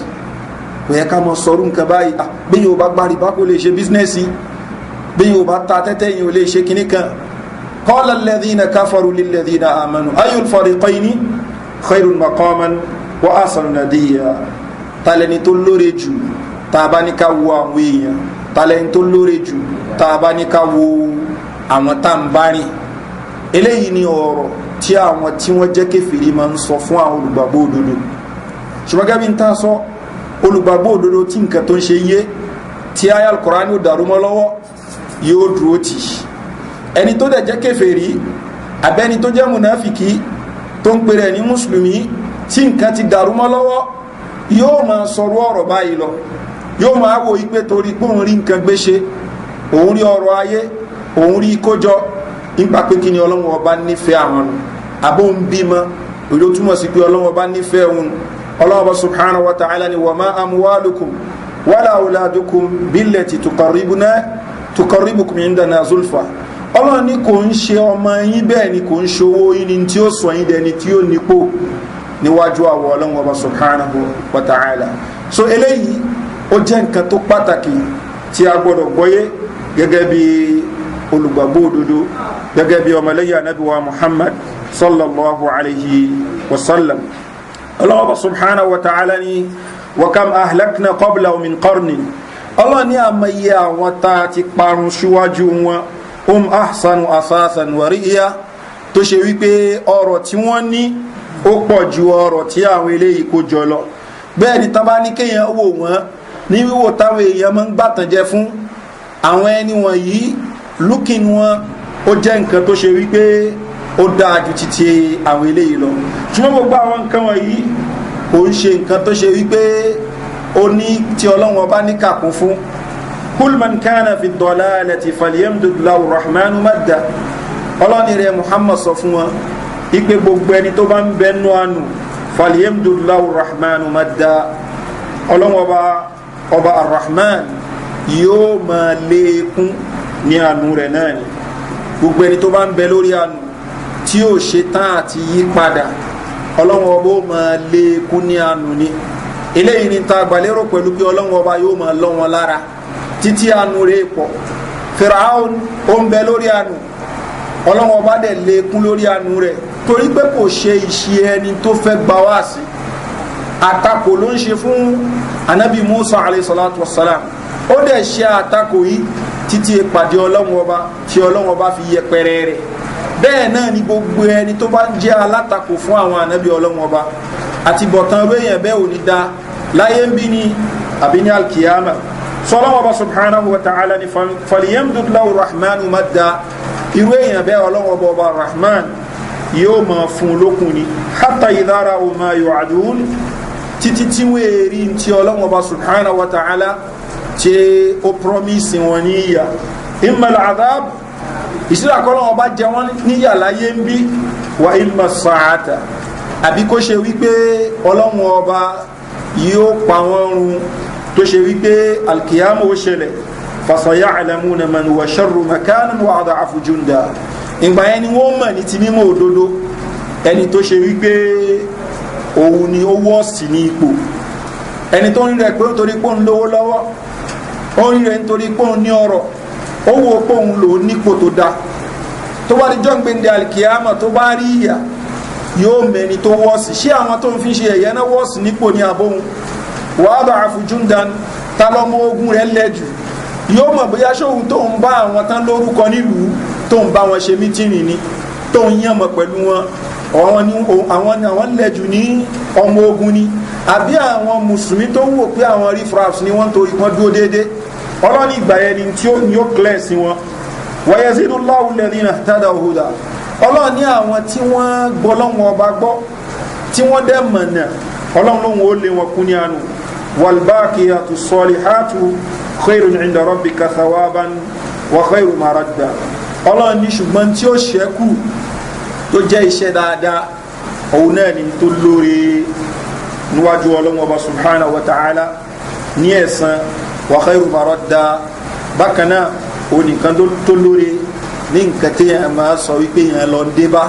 kò yẹ ká mọ sọrú nǹkan báyìí bí yóò bá gbárí bá kò lè ṣe bísínẹ́sì bí yóò bá ta tẹ́tẹ́ yìí ò lè ṣe kinní kan qala alladhina kafaru lilladhina amanu ayyul fariqayni khayrun maqaman wa ahsanu nadiya talẹni tó lóore jù tàbá ní ká wo àwọn èèyàn talẹni tó lóore jù tàbá ní ká wo àwọn tá ń bá rìn eléyìí ni ọ̀rọ̀ tí àwọn tí wọ́n jẹ́ kèfèrí máa ń sọ fún àwọn olùgbàgbọ́ òdodo ṣùgbọ́n gẹ́gẹ́ bí n ta sọ olùgbàgbọ́ òdodo tí nǹkan tó ń ṣe yé tí ayé Al-Qur'ani ó dàrú mọ́ lọ́wọ́ yóò dúró tì ẹni tó dẹ̀ jẹ́ kèfèrí abẹ́ni tó jẹ́ mùnáfìkì tó ń pèrè ní mùsùlùmí tí nǹkan ti dàrú mọ́ lọ́wọ́ yóò máa sọ̀rọ̀ ọ̀rọ̀ báyìí lọ yóò máa wò yí pé torí pé òun rí nǹkan gbé ṣe òun rí ọrọ̀ ayé òun rí kójọ nípa pé kí ni ọlọ́run ọba nífẹ̀ẹ́ àwọn nù àbó ń bímọ òjò túmọ̀ sí pé ọlọ́run ọba nífẹ̀ẹ́ òun ọlọ́run ọba subhanahu wa ta'ala ni wa ma amwalukum wala auladukum billati tuqarribukum indana zulfa ọlọ́run ní kò ń ṣe ọmọ yín bẹ́ẹ̀ ni kò ń ṣowó yín ni tí ó sọ yín dẹni tí ó nípò níwájú àwọ̀ ọlọ́run ọba subhanahu wa ta'ala so eléyìí ó jẹ́ nǹkan tó pàtàkì tí a gbọ́dọ̀ gbọ́yé gẹ́gẹ́ bí olùgbàgbọ́ òdodo gẹ́gẹ́ bí ọmọlẹ́yìn ànábì wa Muhammad sallallahu alayhi wa sallam ọlọ́run ọba subhanahu wa ta'ala ni wa kam ahlakna qabla min qarni ọlọ́run ní àmọye àwọn tá a ti parun síwájú wọn ahsanu asasan wa ri'ya tó ṣe wípé ọrọ̀ tí wọ́n ní ó pọ̀ ju ọrọ̀ tí àwọn eléyìí kó jọ lọ bẹ́ẹ̀ ni tán bá ní kéèyàn wò wọ́n ní wíwò táwọn èèyàn máa ń gbàtànjẹ fún àwọn ẹni wọ̀nyí lúkìn wọn ó jẹ́ nǹkan tó ṣe wípé ó dáa ju títí àwọn eléyìí lọ ṣùgbọ́n gbogbo àwọn nǹkan wọ̀nyí kò ń ṣe nǹkan tó ṣe wípé ó ní tí ọlọ́run ọba ní kàkún fún kul man kana fi dalalati falyamdud lahu rahmanu madda ọlọ́ni rẹ̀ Muhammad sọ fún wọn ipe gbogbo ẹni tó bá ń bẹnu àánú falyamdud lahu rahmanu madda ọlọ́run ọba arrahman yóò máa lékún ní àánú rẹ̀ náà ni gbogbo ẹni tó bá ń bẹ lórí àánú tí ó ṣe tán àti yí padà ọlọ́run ọba ó máa lékún ní àánú ni eléyìí ni ta gbàlérò pẹ̀lú pé ọlọ́run ọba yóò máa lọ́ wọn lára títí àánú rẹ̀ pọ̀ Firaun ó ń bẹ lórí àánú ọlọ́run ọba dẹ̀ lékún lórí àánú rẹ̀ torí pé kò ṣe ìṣe ẹni tó fẹ́ gbà wá sí àtakò ló ń ṣe fún anabi Musa alayhi salatu wassalam ó dẹ̀ ṣe àtakò yìí títí ìpàdé ọlọ́run ọba tí ọlọ́run ọba fi yẹpẹrẹ rẹ̀ bẹ́ẹ̀ náà ni gbogbo ẹni tó bá jẹ́ alátakò fún àwọn anabi ọlọ́run ọba àti bọ̀tán wéyàn bẹ́ẹ̀ ò ní dá láyé ń bí ní àbí ní alkiyama sọlọ́wọ́ bá subhanahu wa ta'ala ni falyamdud lahu rahmanu madda irú èyàn bẹ́ẹ̀ ọlọ́wọ́ bá rahman yóò máa fún lókun ni hatta idha ra'u ma yu'adun títí tí wọ́n èrí tí ọlọ́wọ́ bá subhanahu wa ta'ala tí ó promise wọn ní ìyà imma al-adhab ìsìlẹ̀ àkọlọ́wọ́ bá jẹ wọ́n níyà láyé ń bí wa imma as-sa'ata àbí kó ṣe wípé ọlọ́wọ́ ọba yóò pa wọ́n run tó ṣe wípé alkiyamu ó ṣẹlẹ̀ fasọ̀yá alamuna man wa sharru makanan wa ada'afu junda ìgbà ẹni wọ́n mọ̀ ní ti mímọ̀ òdodo ẹni tó ṣe wípé òun ni ó wọ́ sí ní ipò ẹni tó ń rẹ̀ pé nítorí pé òun lówó lọ́wọ́ ó ń rẹ̀ nítorí pé òun ní ọrọ̀ ó wo pé òun lò nípò tó dá tó bá di jọ́ǹgbẹ̀ndẹ̀ alkiyama tó bá rí ìyà yóò mẹ́ni tó wọ́ sí ṣé àwọn tó ń fi ṣe ẹ̀yẹ́ náà wọ́ sí nípò ní abóhun wàhálà àfujúndan tálọ́mọ ogun rẹ̀ lẹ́jù yóò mọ̀ bóyá ṣóhun tó ń bá àwọn tán lórúkọ nílùú tó ń bá wọn ṣe mítìrì ni tó ń yànmọ̀ pẹ̀lú wọn àwọn lẹ́jù ní ọmọ ogun ni àbí àwọn mùsùlùmí tó ń wò pé àwọn refraps ni wọ́n torí wọn dúró déédé ọlọ́ni ìgbà yẹn ni tí ó clear sí wọn wa yazidullahu alladhina ihtadaw huda ọlọ́ni àwọn tí wọ́n gbọ́ lọ́wọ́ ọba gbọ́ tí wọ́n dẹ̀ mọ̀nà ọlọ́run ó lé wọn kún ní àánú walbaqiyatu salihatu khairun inda rabbika thawaban wa khairu maradda ọlọ́run ní ṣùgbọ́n tí ó ṣẹ́kù tó jẹ́ iṣẹ́ dáadáa òun náà ni tó lóore níwájú ọlọ́run ọba subhanahu wa ta'ala ní ẹ̀san wa khairu maradda bákan náà òun nìkan tó lóore ní nǹkan tí yẹn máa sọ wípé yẹn lọ dé bá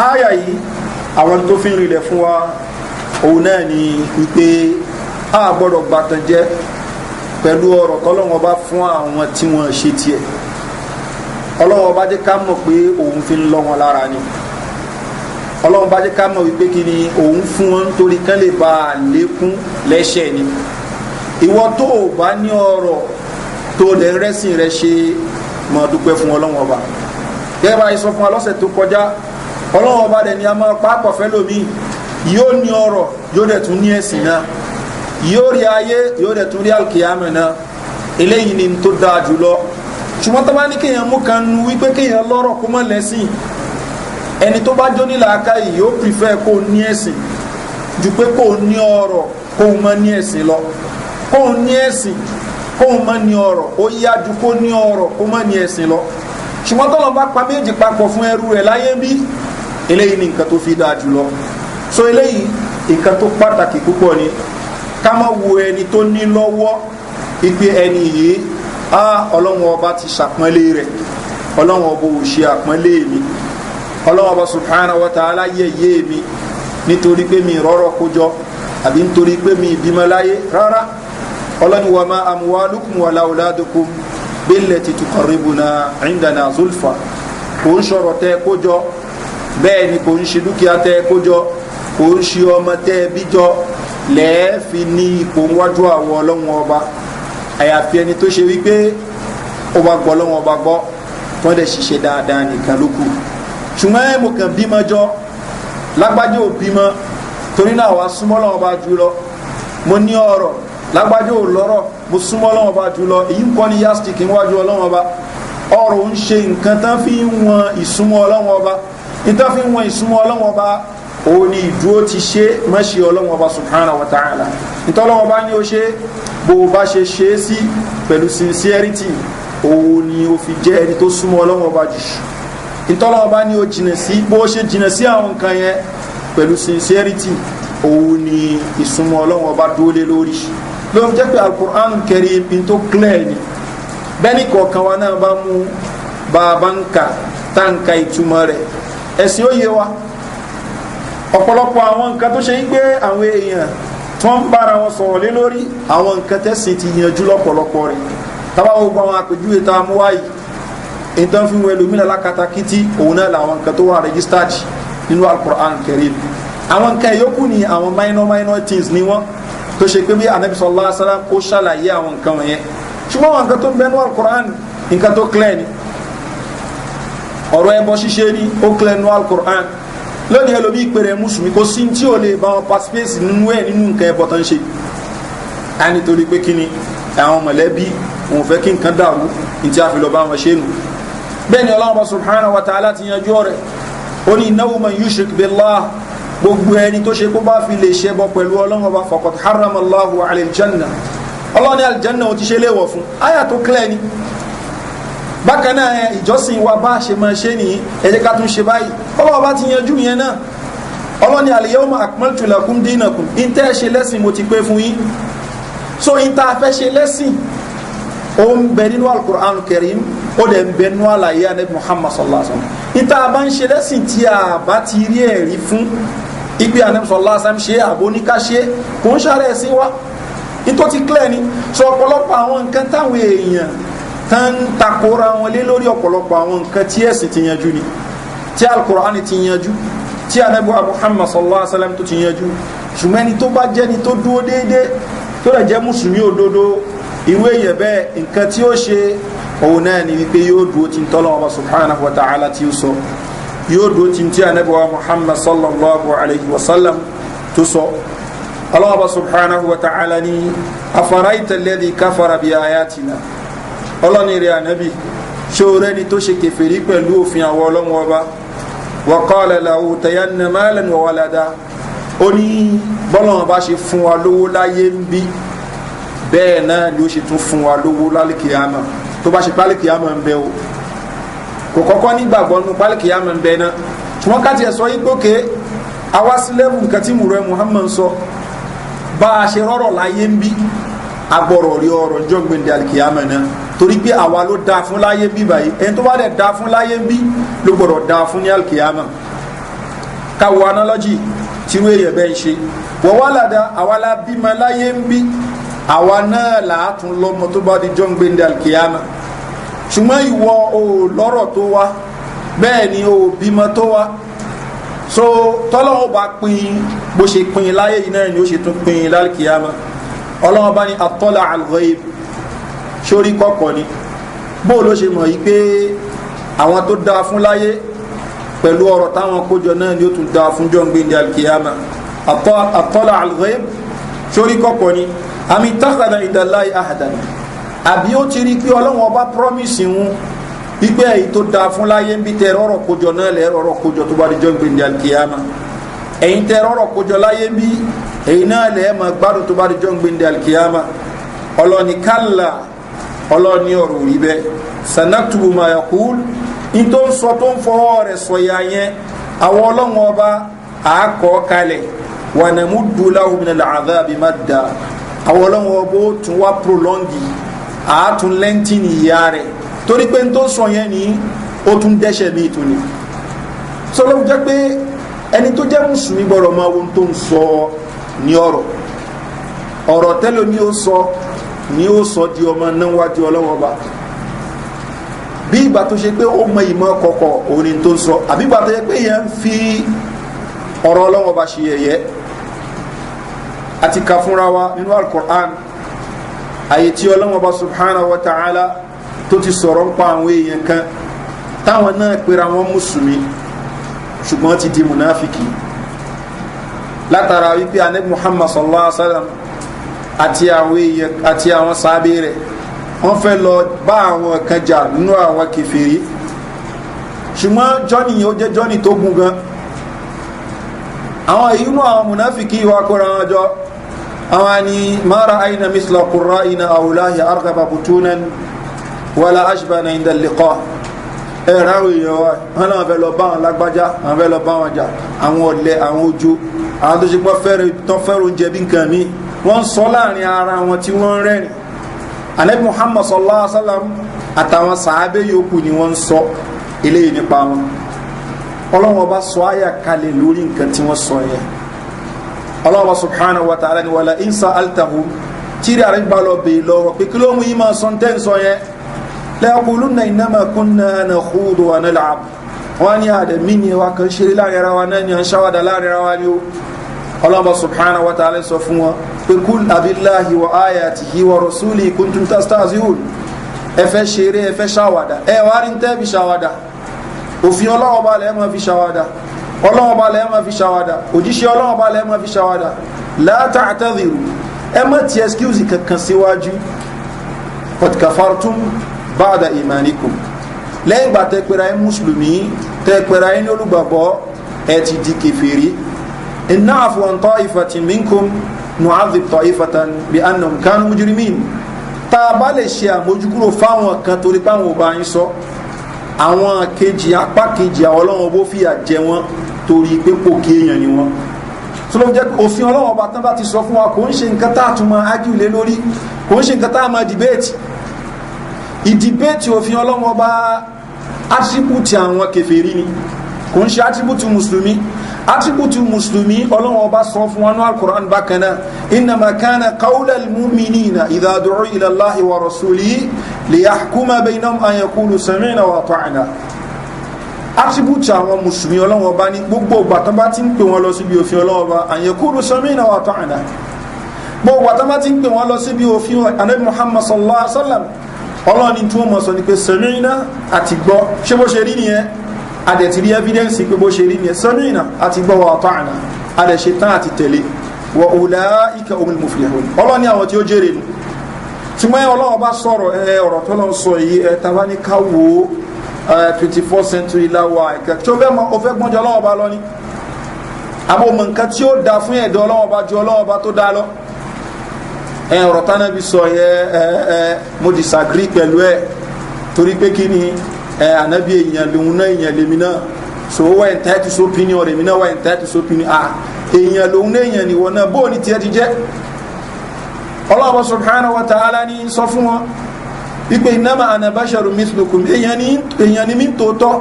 ááyà yìí àwọn tó fi ń rinlẹ̀ fún wa òun náà ni wípé a gbọ́dọ̀ gbàtàn jẹ́ pẹ̀lú ọ̀rọ̀ tọ́lọ́wọ́n bá fún àwọn tí wọ́n ṣe tiẹ̀ ọlọ́wọ́n bá jẹ́ ká mọ̀ pé òun fi ń lọ́ wọn lára ni ọlọ́wọ́n bá jẹ́ ká mọ̀ wípé kí ni òun fún wọn nítorí kán lè bá a lékún lẹ́ṣẹ̀ ni ìwọ tó o bá ní ọ̀rọ̀ tó lè rẹ́sìn rẹ ṣe mọ̀ dúpẹ́ fún ọlọ́wọ́n bá gẹ́gẹ́ bá a sọ fún wa lọ́sẹ̀ tó kọjá ọlọ́wọ́n bá dẹ̀ ni a máa pàápọ̀ fẹ́ lómi yóò ní ọrọ̀ yóò dẹ̀ tún ní ẹ̀sìn náà yóò rí ayé yóò dẹ̀ tún rí alkiyama náà eléyìí ni tó dáa jùlọ ṣùgbọ́n tó bá ní kéèyàn mú kan nu wípé kéèyàn lọ́rọ̀ kó mọ́ lẹ́sìn ẹni tó bá jó ní làákàyè yóò prefer kó ní ẹ̀sìn ju pé kó ní ọrọ̀ kó mọ́ ní ẹ̀sìn lọ. Kó ní ẹ̀sìn kó mọ́ ní ọrọ̀ ó yá ju kó ní ọrọ̀ kó mọ́ ní ẹ̀sìn lọ. Ṣùgbọ́n tọ́lọ́ bá pa méjì papọ̀ fún ẹrú rẹ̀ láyé bí eléyìí ni nǹkan tó fi dáa jùlọ. So eléyìí nǹkan tó pàtàkì púpọ̀ ni ká má wo ẹni tó ní lọ́wọ́ ipe ẹni yìí ọlọ́run ọba ti ṣàpọ́nlé rẹ̀, ọlọ́run ọba ò ṣe àpọ́nlé mi, ọlọ́run ọba subhanahu wa ta'ala yẹ̀yẹ́ mi nítorí pé mi rọ́rọ̀ kójọ àbí nítorí pé mi ìbímọ láyé rárá. ọlọ́ni wa ma amwalukum wala auladukum billati tuqarribuna indana zulfa, kò ń ṣọ̀rọ̀ tẹ́ kójọ, bẹ́ẹ̀ ni kò ń ṣe dúkìá tẹ́ kójọ, kò ń ṣe ọmọ tẹ́ bíjọ lẹ́ẹ̀fi ní ipò wájú àwọn ọlọ́run ọba, àyàfi ẹni tó ṣe wípé ó bá gbọ́ ọlọ́run ọba gbọ́ wọ́n dẹ̀ ṣiṣẹ́ dáadáa nìkan ló kù. ṣùgbọ́n mo kàn bímọ jọ lágbájá ò bímọ torí náà wàá súnmọ́ ọlọ́run ọba jùlọ, mo ní ọrọ̀ lágbájá ò lọ́rọ̀ mo súnmọ́ ọlọ́run ọba jùlọ, èyí ń kọ́ ní yastik níwájú ọlọ́run ọba. ọrọ̀ ń ṣe nǹkan tán fi ń wọn ìsúnmọ́ ọlọ́run ọba, nǹkan fi ń wọn ìsúnmọ́ ọlọ́run ọba òun ni ìdúró ti ṣe mọ́ṣe ọlọ́run ọba subhanahu wa ta'ala. nítorí ọlọ́run ọba ní ó ṣe bó o bá ṣe ṣe é sí pẹ̀lú sincerity òun ni ó fi jẹ́ ẹni tó súnmọ́ ọlọ́run ọba jù. nítorí ọlọ́run ọba ní ó jìnà sí bó o ṣe jìnà sí àwọn nǹkan yẹn pẹ̀lú sincerity òun ni ìsúnmọ́ ọlọ́run ọba dúró lé lórí. ló ń jẹ́ pé Al-Qur'an Karim in tó clear ni bẹ́ẹ̀ni kọ̀ọ̀kan wa náà bá mú bàbá ń ka táǹkà ìtumọ̀ rẹ̀ ẹ̀sìn ó yé wa. ọ̀pọ̀lọpọ̀ àwọn nǹkan tó ṣe ń gbé àwọn èèyàn tí wọ́n ń bára wọn sọ̀rọ̀ lé lórí àwọn nǹkan tẹ́sìn ti yanjú lọ́pọ̀lọpọ̀ rẹ̀. tábà gbogbo àwọn àpèjúwe tá a mú wáyé ìtàn fi wọ ẹlòmínà lákatakítí òun náà làwọn nǹkan tó wà registered nínú Al-Qur'an Karim. àwọn nǹkan yòókù ni àwọn minor things ni wọ́n tó ṣe pé bí Ànábì sallallahu alaihi wasallam ó ṣàlàyé àwọn nǹkan wọ̀nyẹn. ṣùgbọ́n àwọn nǹkan tó ń bẹnu Al-Qur'an nǹkan tó clear ni, ọ̀rọ̀ ẹbọ ṣíṣe ni ó clear nínú Al-Qur'an. lónìí ẹlòmí ìpèrè mùsùlùmí kò sí tí ò lè bá wọn participate nínú ẹ̀ nínú nǹkan ẹbọ tó ń ṣe. a nítorí pé kí ni àwọn mọ̀lẹ́bí òun fẹ́ kí nǹkan dàrú ní tí a fi lọ bá wọn ṣe nù. bẹ́ẹ̀ ni Ọlọ́run subhanahu wa ta'ala ti yanjú ọ̀rẹ́ ó ní innahu man yushrik billah, gbogbo ẹni tó ṣe kó bá fi lè ṣẹbọ pẹ̀lú Ọlọ́run ọba faqad harrama Allahu alayhi al-janna, Ọlọ́run ní aljanna ó ti ṣe léèwọ̀ fún. àyà tó clear ni. bákan náà ìjọsìn wa bá ṣe máa ṣe nìyí ẹ jẹ́ ká tún ṣe báyìí Ọlọ́run bá ti yanjú yẹn náà. Ọlọ́run ní al-yawma akmaltu lakum dinakum, ìtẹ́ ṣe lẹ́sìn mo ti pé fún yín. so ìta fẹ́ ṣe lẹ́sìn ó ń bẹ nínú Al-Qur'an Karim, ó dẹ̀ ń bẹ nínú àlàyé Ànábì Muhammad sallallahu alaihi wasallam. ìta bá ń ṣe lẹ́sìn tí a bá ti rí ẹ̀rí fún ipe Ànábì sallallahu alaihi wasallam ṣe àbóníká ṣe kò ń ṣàrẹ̀ sí wa ìtọ́ ti clear ni. so ọ̀pọ̀lọpọ̀ àwọn nǹkan táwọn èèyàn tán takora wọn lé lórí ọ̀pọ̀lọpọ̀ àwọn nǹkan tí ẹ̀sìn ti yanjú ni, tí Al-Qur'an ti yanjú, tí Ànábì Muhammad sallallahu alaihi wasallam tó ti yanjú. ṣùgbọ́n ẹni tó bá jẹ́ ni tó dúró déédéé tó rẹ̀ jẹ́ mùsùlùmí òdodo, irú èèyàn bẹ́ẹ̀ nǹkan tí ó ṣe òun náà ni wípé yóò dúró tí ń tọ́lọ́ ọba subhanahu wa ta'ala tí ó sọ, yóò dúró tí ń tí Ànábì Muhammad sallallahu alaihi wasallam tó sọ. Allah ọba subhanahu wa ta'ala ni afaraita alladhi kafara bi ayatina, ọlọ́ni rẹ̀ ànábì ṣóòrẹ́ ni tó ṣe kèfèrí pẹ̀lú òfin àwọn ọlọ́wọ́ ọba. wa qala la utayanna malan wa walada, ó ní bọ́lọ́wọ́ bá ṣe fún wa lówó láyé ń bí bẹ́ẹ̀ náà ni ó ṣe tún fún wa lówó lálìkìyàmà, tó bá ṣe pálìkìyàmà ń bẹ o kò kọ́kọ́ nígbàgbọ́ nínú pálìkìyàmà ń bẹ náà. ṣùgbọ́n ká tiẹ̀ sọ yí gbókè àwa sí lẹ́bù nǹkan tí mùrẹ́ Muhammad sọ bá a ṣe rọ́rọ̀ láyé ń bí agbọ̀rọ̀ rí ọ̀rọ̀ jọ́gbìn dàlìkìyàmà náà, torí pé àwa ló dáa fún láyé bí báyìí, ẹni tó bá dẹ̀ dáa fún láyé bí ló gbọ́dọ̀ dáa fún ní alkiyama. káwọ analogy tí wọ́n èyẹ bẹ́ẹ̀ ṣe wọ́n wá ládàá àwa la bímọ láyé ń bí, àwa náà làátún lọ́mọ tó bá di jọ́gbìn dàlìkìyàmà. ṣùgbọ́n ìwọ ò lọ́rọ̀ tó wá bẹ́ẹ̀ ni ò bímọ tó wá, so tọ́lọ́wọ́ bá pín bó ṣe pín láyé yìí náà ni ó ṣe tún pín lálkìyàmà. ọlọ́wọ́ bá ní attala al-ghaib, sórí kọ́kọ́ ni bó ló ṣe mọ̀ yí pé àwọn tó dáa fún láyé pẹ̀lú ọ̀rọ̀ táwọn kójọ náà ni ó tún dáa fún jọ́ngbé ní alkiyama. attala al-ghaib, sórí kọ́kọ́ ni àmì takhadha indallahi ahadan, àbí ó ti rí pé ọlọ́wọ́ bá promise wọn wípé èyí tó dáa fún láyé ń bí tẹ rọrọ̀ kójọ náà lẹ́ rọrọ̀ kójọ tó bá di jọ́ gbèndé alkiyama ẹ̀yin tẹ rọrọ̀ kójọ láyé ń bí èyí náà lẹ́ mọ̀ gbádùn tó bá di jọ́ gbèndé alkiyama ọlọ́ni kálà ọlọ́ni ọ̀rọ̀ rí bẹ́ẹ̀ sanaktubu ma yaqul in tó ń sọ tó ń fọwọ́ rẹ̀ sọ̀yà yẹn àwọn ọlọ́wọ́n ọba àákọ́ kalẹ̀ wa namuddu lahu min al-adhabi madda àwọn ọlọ́wọ́n ọba ó tún wá prolongi àátún lẹ́ntìn ìyá rẹ̀ torí pé n tó sọ yẹn ni ó tún dẹ́ṣẹ̀ mí tún ni sọlọ́ jẹ́ pé ẹni tó jẹ́ mùsùlùmí gbọ́dọ̀ máa wo tó ń sọ ní ọ̀rọ̀ tẹ́lẹ̀ ni ó sọ di ọmọ náà wájú ọlọ́wọ́n ọba bí ìgbà tó ṣe pé ó mọ ìmọ̀ kọ̀kọ̀ òun ni tó ń sọ àbí ìgbà tó ṣe pé yẹn ń fi ọ̀rọ̀ ọlọ́wọ́ bá ṣe yẹ̀yẹ́ àti ka fúnra wa nínú al-Qur'an àyè tí ọlọ́wọ́ bá subhanahu wa ta'ala tó ti sọ̀rọ̀ ń pa àwọn èèyàn kan táwọn náà pera wọn mùsùlùmí ṣùgbọ́n ti di munafiki látara wípé anabi Muhammad sallallahu alaihi wa sallam àti àwọn èèyàn àti àwọn sábẹ́ rẹ̀ wọ́n fẹ́ lọ bá àwọn kan jà nínú àwọn kèfèrí ṣùgbọ́n jọ́nì yìí ó jẹ́ jọ́nì tó gùn gan àwọn èyí nú àwọn munafiki wà kóra wọn jọ àwọn ni mara aina misla qurra'ina awlahi arghaba butunan wala ashbana inda liqa ẹ̀rọ àwọn èèyàn wa wọn náà fẹ́ lọ bá wọn lágbájá àwọn fẹ́ lọ bá wọn jà àwọn ọ̀lẹ àwọn ojú àwọn tó ṣe pọ́ fẹ́ràn oúnjẹ bí nǹkan mi wọ́n sọ láàrin ara wọn tí wọ́n rẹ́rìn anabi Muhammad sallallahu alaihi wasallam àtàwọn sàábé yòókù ni wọ́n sọ eléyìí nípa wọn ọlọ́wọ́ bá sọ àyà kalẹ̀ lórí nǹkan tí wọ́n sọ yẹn ọlọ́wọ́ subhanahu wa ta'ala ni wala in sa'altahum tíri àrígbà lọ bèè lọ́wọ́ pé kí ló mú yí máa sọ tẹ́ ń sọ yẹn la yaqulunna innama kunna nakhudu wa nal'ab wọ́n ní àdẹ̀mí ni wa kan ṣeré láàrin ara wa náà ni à ń ṣáwádà láàrin ara wa ni ó ọlọ́wọ́ subhanahu wa ta'ala sọ fún wọn pé kul abillahi wa ayatihi wa rasuli kuntum tastahzi'un ẹ fẹ́ ṣeré ẹ fẹ́ ṣàwàdà ẹ wá rí tẹ́ fi ṣàwàdà òfin Ọlọ́run bá lẹ́ máa fi ṣàwàdà Ọlọ́run bá lẹ́ máa fi ṣàwàdà òjíṣẹ́ Ọlọ́run bá lẹ́ máa fi ṣàwàdà la ta'tadhiru ẹ má ti excuse kankan síwájú qad kafartum ba'da imanikum lẹ́yìn ìgbà tẹ́ pera ẹ mùsùlùmí tẹ́ pera ẹ ní olùgbàgbọ́ ẹ ti di kèfèrí in na'fu an ta'ifatin minkum nu'adhib ta'ifatan bi annahum kanu mujrimin tá a bá lè ṣe àmójúkúrò fáwọn kan torí páwọn ò bá yín sọ àwọn kejì apá kejì àwọn Ọlọ́run bó fìyà jẹ wọn torí pé kò kéèyàn ni wọn tó ló jẹ́ òfin Ọlọ́run bá tán bá ti sọ fún wa kò ń ṣe nǹkan tá a tún máa ágìl lé lórí kò ń ṣe nǹkan tá a máa dìbéètì ìdìbéètì òfin Ọlọ́run bá átíríbùtì àwọn kèfèrí ni kò ń ṣe átíríbùtì mùsùlùmí attribute muslimi Ọlọ́run Ọba sọ fún wa ní al-Qur'an bákan náà innama kana qawla al-mu'minina idha du'u ila Allahi wa rasulihi liyahkuma baynahum an yaqulu sami'na wa ata'na attribute àwọn muslimi Ọlọ́run Ọba ní gbogbo ìgbà tán bá ti ń pè wọ́n lọ síbi òfin Ọlọ́run Ọba an yaqulu sami'na wa ata'na gbogbo ìgbà tán bá ti ń pè wọ́n lọ síbi òfin Ànábì Muhammad sallallahu alaihi wasallam Ọlọ́run ní tí wọ́n mọ̀ sọ ní pé sami'na àti gbọ́ ṣé bó ṣe rí nìyẹn adẹ̀ ti rí evidence pé bó ṣe rí ní sami'na àti gbọ́ wa ata'na adẹ̀ ṣe tán àti tẹ̀lé wa ulaika humul muflihun ọlọ́ni àwọn tí ó jèrè nù tí wọ́n ọlọ́wọ́ bá sọ̀rọ̀ ọ̀rọ̀ tó lọ sọ yìí tàbá ní káwò 24th century láwà ẹ̀kẹ́ tí ó fẹ́ gbọ́njọ ọlọ́wọ́ bá lọ ní àbò mọ̀ nǹkan tí ó dá fún ẹ̀dọ́ ọlọ́wọ́ bá ju ọlọ́wọ́ bá tó dá lọ ọ̀rọ̀ tánàbí sọ yẹ mo disagree pẹ̀lú ẹ̀ torí pé kí ni anabi èèyàn lòun náà èèyàn lèmi náà so wà entitled to opinion rèmi náà wà entitled to opinion èèyàn lòun náà èèyàn nìwọ náà bóò ní tiẹ̀ ti jẹ́ Allah subhanahu wa ta'ala ní sọ fún wọn wípé innama ana basharun mithlukum èèyàn ní mí tòótọ́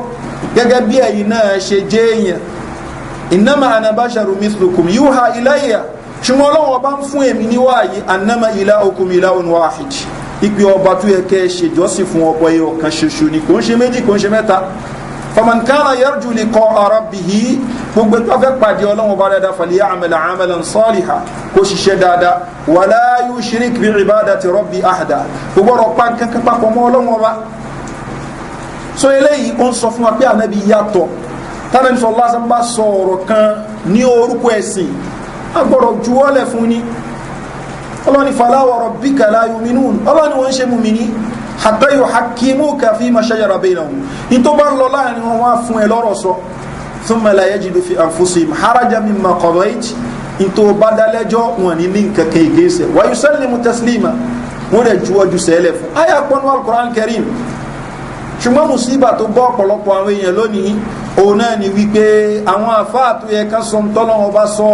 gẹ́gẹ́ bí ẹ̀yin náà ṣe jẹ́ èèyàn innama ana basharun mithlukum yuha ilayya ṣùgbọ́n Ọlọ́hun bá ń fún èmi níwáyé annama ilahukum ilahun wahid ipe ọba tó yẹ kẹ́ ṣe jọ́sìn fún ọba yẹ ọ̀kan ṣoṣo ni kò ń ṣe méjì kò ń ṣe mẹ́ta faman kana yarju liqa'a rabbihi gbogbo tó fẹ́ pàdé Ọlọ́hun Ọba dáadáa falya'mal 'amalan salihan kó ṣiṣẹ́ dáadáa wala yushrik bi ibadati rabbi ahada gbogbo ọ̀rọ̀ pa kankan papọ̀ mọ́ Ọlọ́hun Ọba so eléyìí ó ń sọ fún wa pé ànábì yàtọ̀ tánàbí sọ lásán bá sọ ọ̀rọ̀ kan ní orúkọ ẹ̀sìn agbọ́dọ̀ juwọ́lẹ̀ fún ni ọlọ́ni fala wa rabbika la yu'minun ọlọ́ni wọ́n ṣe mùmìní hatta yuhakkimuka fima shajara bainahum in tó bá ń lọ láàrin wọn wá fún ẹ lọ́rọ̀ sọ thumma la yajidu fi anfusihim harajan mimma qadayt in tó bá dá lẹ́jọ́ wọn ní nǹkan kan ìgbésẹ̀ wa yusallimu taslima wọ́n rẹ̀ juwọ́jú sẹ́lẹ̀ fún ayà pọnú al-Qur'an Karim. Ṣùgbọ́n musiba tó bọ́ ọ̀pọ̀lọpọ̀ àwọn èèyàn lónìí òun náà ni wípé àwọn àfáà tó yẹ ká sọ tọ́lọ́wọ́ bá sọ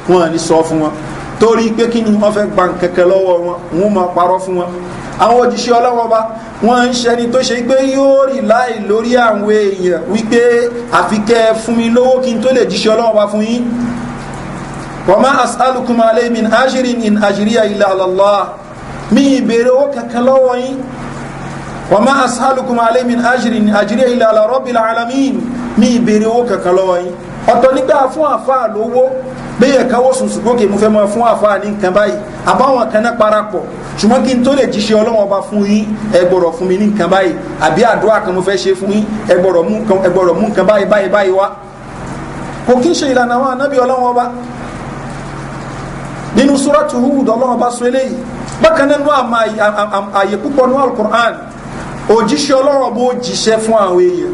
wọn ní sọ fún wọn torí pé kí ni wọ́n fẹ́ gba kẹ̀kẹ́ lọ́wọ́ wọn wọ́n máa parọ́ fún wọn. Àwọn òjíṣẹ́ Ọlọ́hun bá wọ́n ń ṣẹni tó ṣe pé yóò rí láì lórí àwọn èèyàn wípé àfikẹ́ fún mi lówó kí n tó lè jíṣẹ́ Ọlọ́hun bá fún yín. Wa ma as'alukum alayhi min ajrin in ajriya illa ala Allah mi ìbéèrè owó kankan lọ́wọ́ yín. Wa ma as'alukum alayhi min ajrin ajriya illa ala rabbil alamin mi ìbéèrè owó kankan lọ́wọ́ yín. Ọ̀tọ̀ nígbà fún àfáà lówó bẹ́ẹ̀ káwọ́ sùnsùn gòkè mú fẹ́ máa fún àfáà ní nǹkan báyìí àbáwọn kan náà parapọ̀ ṣùgbọ́n kí n tó lè jíṣẹ́ Ọlọ́hun Ọba fún yín ẹ gbọ́dọ̀ fún mi ní nǹkan báyìí àbí àdúrà kan mo fẹ́ ṣe fún yín ẹ gbọ́dọ̀ mú nǹkan báyìí wá. Kò kí ń ṣe ìlànà àwọn ànábì Ọlọ́hun Ọba. Nínú Suratu Hud Ọlọ́hun Ọba sọ eléyìí bákan náà àyè púpọ̀ ní Al-Qur'an òjíṣẹ́ Ọlọ́hun Ọba ó jíṣẹ́ fún àwọn èèyàn